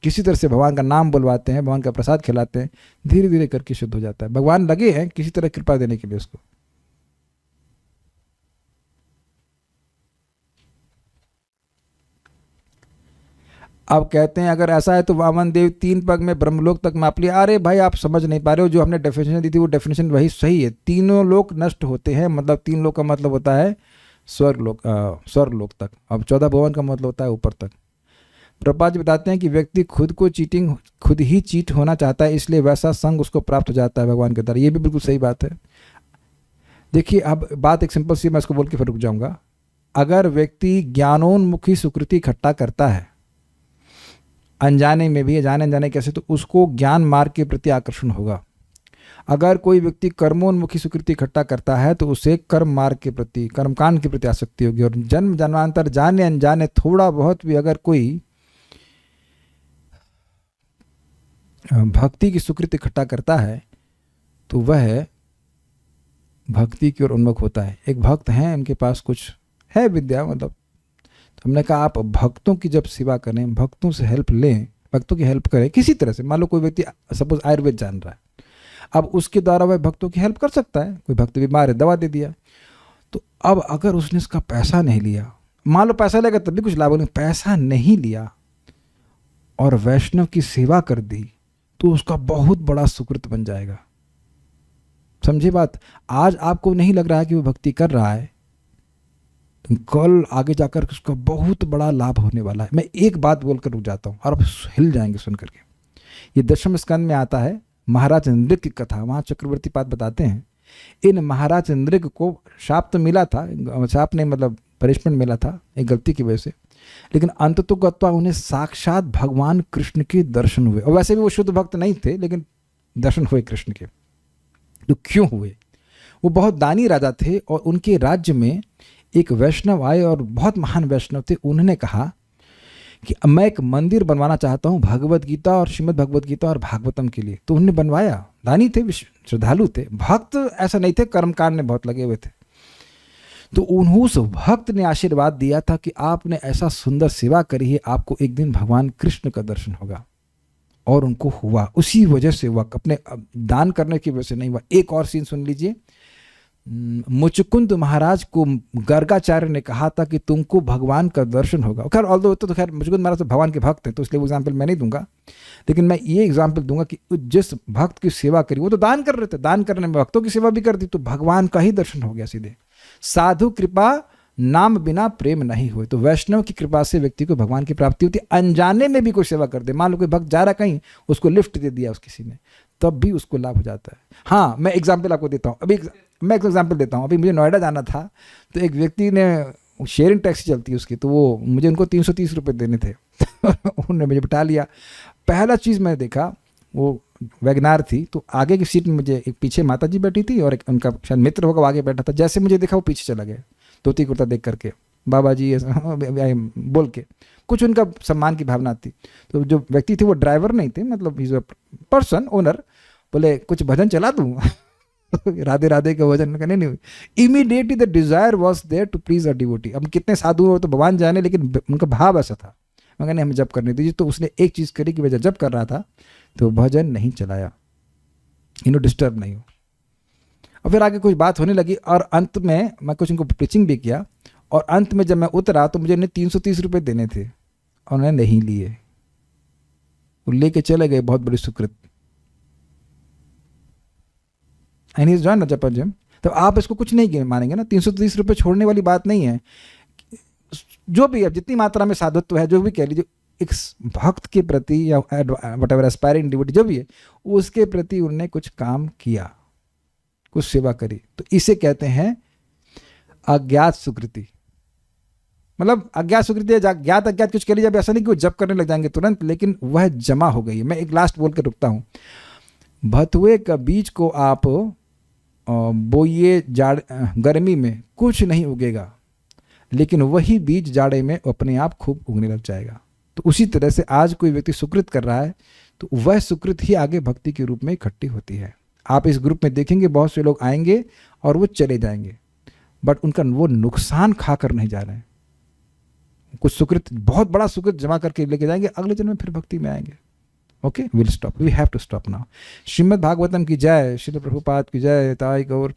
S1: किसी तरह से भगवान का नाम बुलवाते हैं, भगवान का प्रसाद खिलाते हैं, धीरे धीरे करके शुद्ध हो जाता है। भगवान लगे हैं किसी तरह कृपा देने के लिए उसको। अब कहते हैं अगर ऐसा है तो वामन देव 3 पग में ब्रह्मलोक तक माप लिया। अरे भाई, आप समझ नहीं पा रहे हो, जो हमने डेफिनेशन दी थी वो डेफिनेशन वही सही है। तीनों लोक नष्ट होते हैं, मतलब 3 लोक का मतलब होता है स्वर्ग लोक तक। अब 14 भुवन का मतलब होता है ऊपर तक। प्रभुपाद जी बताते हैं कि व्यक्ति खुद ही चीट होना चाहता है, इसलिए वैसा संग उसको प्राप्त हो जाता है भगवान के द्वारा। ये भी बिल्कुल सही बात है। देखिए, अब बात एक सिंपल सी, मैं इसको बोल के फिर रुक जाऊंगा। अगर व्यक्ति ज्ञानोन्मुखी सुकृति इकट्ठा करता है, अनजाने में भी, जाने अनजाने कैसे, तो उसको ज्ञान मार्ग के प्रति आकर्षण होगा। अगर कोई व्यक्ति कर्मोन्मुखी सुकृति इकट्ठा करता है तो उसे कर्म मार्ग के प्रति, कर्मकांड के प्रति आसक्ति होगी। और जन्म जन्मांतर जाने अनजाने थोड़ा बहुत भी अगर कोई भक्ति की सुकृति इकट्ठा करता है तो वह भक्ति की ओर उन्मुख होता है। एक भक्त हैं, उनके पास कुछ है विद्या, मतलब तो हमने कहा आप भक्तों की जब सेवा करें, भक्तों से हेल्प लें, भक्तों की हेल्प करें किसी तरह से। मान लो कोई व्यक्ति सपोज आयुर्वेद जान रहा है, अब उसके द्वारा वह भक्तों की हेल्प कर सकता है। कोई भक्त बीमार है, दवा दे दिया, तो अब अगर उसने उसका पैसा नहीं लिया, मान लो पैसा लेगा तब भी कुछ लाभ नहीं, पैसा नहीं लिया और वैष्णव की सेवा कर दी तो उसका बहुत बड़ा सुकृत बन जाएगा। समझे बात? आज आपको नहीं लग रहा है कि वो भक्ति कर रहा है, तो कल आगे जाकर उसका बहुत बड़ा लाभ होने वाला है। मैं एक बात बोलकर रुक जाता हूँ और आप हिल जाएंगे सुन करके। ये दशम स्कंद में आता है महाराज इंद्रिक की कथा। वहाँ चक्रवर्ती पाद बताते हैं इन महाराज इंद्रिक को शाप तो मिला था, शाप नहीं मतलब पनिशमेंट मिला था एक गलती की वजह से, लेकिन अंततोगत्वा उन्हें साक्षात भगवान कृष्ण के दर्शन हुए। और वैसे भी वो शुद्ध भक्त नहीं थे, लेकिन दर्शन हुए कृष्ण के। तो क्यों हुए? वो बहुत दानी राजा थे और उनके राज्य में एक वैष्णव आए और बहुत महान वैष्णव थे। उन्होंने कहा कि मैं एक मंदिर बनवाना चाहता हूँ भगवत गीता और श्रीमद् भगवत गीता और भागवतम के लिए। तो उन्होंने बनवाया। दानी थे, श्रद्धालु थे, भक्त ऐसा नहीं थे कर्मकांड में बहुत लगे हुए थे। तो उस भक्त ने आशीर्वाद दिया था कि आपने ऐसा सुंदर सेवा करी है, आपको एक दिन भगवान कृष्ण का दर्शन होगा। और उनको हुआ, उसी वजह से हुआ, अपने दान करने की वजह से नहीं हुआ। एक और सीन सुन लीजिए। मुचुकुंद महाराज को गर्गाचार्य ने कहा था कि तुमको भगवान का दर्शन होगा। खैर ऑल्दो तो खैर मुचुकुंद महाराज तो भगवान के भक्त हैं, तो इसलिए वो एग्जाम्पल मैं नहीं दूंगा, लेकिन मैं ये एग्जाम्पल दूंगा कि जिस भक्त की सेवा करी, वो तो दान कर रहे थे, दान करने में भक्तों की सेवा भी कर दी, तो भगवान का ही दर्शन हो गया सीधे। साधु कृपा नाम बिना प्रेम नहीं हुए। तो वैष्णव की कृपा से व्यक्ति को भगवान की प्राप्ति होती है। अनजाने में भी कोई सेवा कर दे, मान लो कोई भक्त जा रहा कहीं, उसको लिफ्ट दे दिया उस किसी ने, तब भी उसको लाभ हो जाता है। हाँ, मैं एग्जाम्पल आपको देता हूँ। अभी मैं एक एग्जाम्पल देता हूँ। अभी मुझे नोएडा जाना था, तो एक व्यक्ति ने, शेयरिंग टैक्सी चलती है उसकी, तो वो मुझे उनको 330 रुपये देने थे। उन्होंने मुझे बिठा लिया। पहला चीज़ मैंने देखा, वो वैगनार थी, तो आगे की सीट में मुझे एक पीछे माता जी बैठी थी और एक उनका शायद मित्र होगा, वो आगे बैठा था। जैसे मुझे देखा वो पीछे चला गया, धोती कुर्ता देख करके, बाबा जी बोल के, कुछ उनका सम्मान की भावना थी। तो जो व्यक्ति थे वो ड्राइवर नहीं थे, मतलब इज अ पर्सन ओनर। बोले कुछ भजन चला दूँ? राधे राधे का भजन करने नहीं हुई। Immediately the desire was there to please a devotee. अब कितने साधु हो तो भगवान जाने, लेकिन उनका भाव ऐसा था, मैं कहने हमें जप करने दीजिए। तो उसने एक चीज़ करी कि वह जब कर रहा था तो भजन नहीं चलाया, डिस्टर्ब नहीं हो। और फिर आगे कुछ बात होने लगी और अंत में मैं कुछ उनको पिचिंग भी किया, और अंत में जब मैं उतरा तो मुझे उन्हें 330 रुपये देने थे और उन्होंने नहीं लिए, वो लेके चले गए। बहुत बड़ी सुकृत। एंड ही इज जॉइन जपा जिम। तो आप इसको कुछ नहीं मानेंगे ना, 330 रुपये छोड़ने वाली बात नहीं है। जो भी है, जितनी मात्रा में साधुत्व है, जो भी कह लीजिए, एक भक्त के प्रति या वट एवर एस्पायरिंग डिवोटी जो भी है, उसके प्रति उन्होंने कुछ काम किया, कुछ सेवा करी। तो इसे कहते हैं अज्ञात सुकृति। मतलब अज्ञात सुकृति है, ज्ञात अज्ञात कुछ कह लीजिए। अब ऐसा नहीं कि वो जप करने लग जाएंगे तुरंत, लेकिन वह जमा हो गई है। मैं एक लास्ट बोल कर रुकता हूँ। भथुए का बीज को आप बोइए गर्मी में, कुछ नहीं उगेगा, लेकिन वही बीज जाड़े में अपने आप खूब उगने लग जाएगा। तो उसी तरह से आज कोई व्यक्ति सुकृत कर रहा है, तो वह सुकृत ही आगे भक्ति के रूप में इकट्ठी होती है। आप इस ग्रुप में देखेंगे बहुत से लोग आएंगे और वो चले जाएंगे, बट उनका वो नुकसान खा कर नहीं जा रहे हैं। कुछ सुकृत, बहुत बड़ा सुकृत जमा करके लेके जाएंगे, अगले जन्म में फिर भक्ति में आएंगे। Okay, will stop, we have to stop now. Srimad Bhagavatam की जय, श्रील प्रभुपाद की जय, ताई गौर।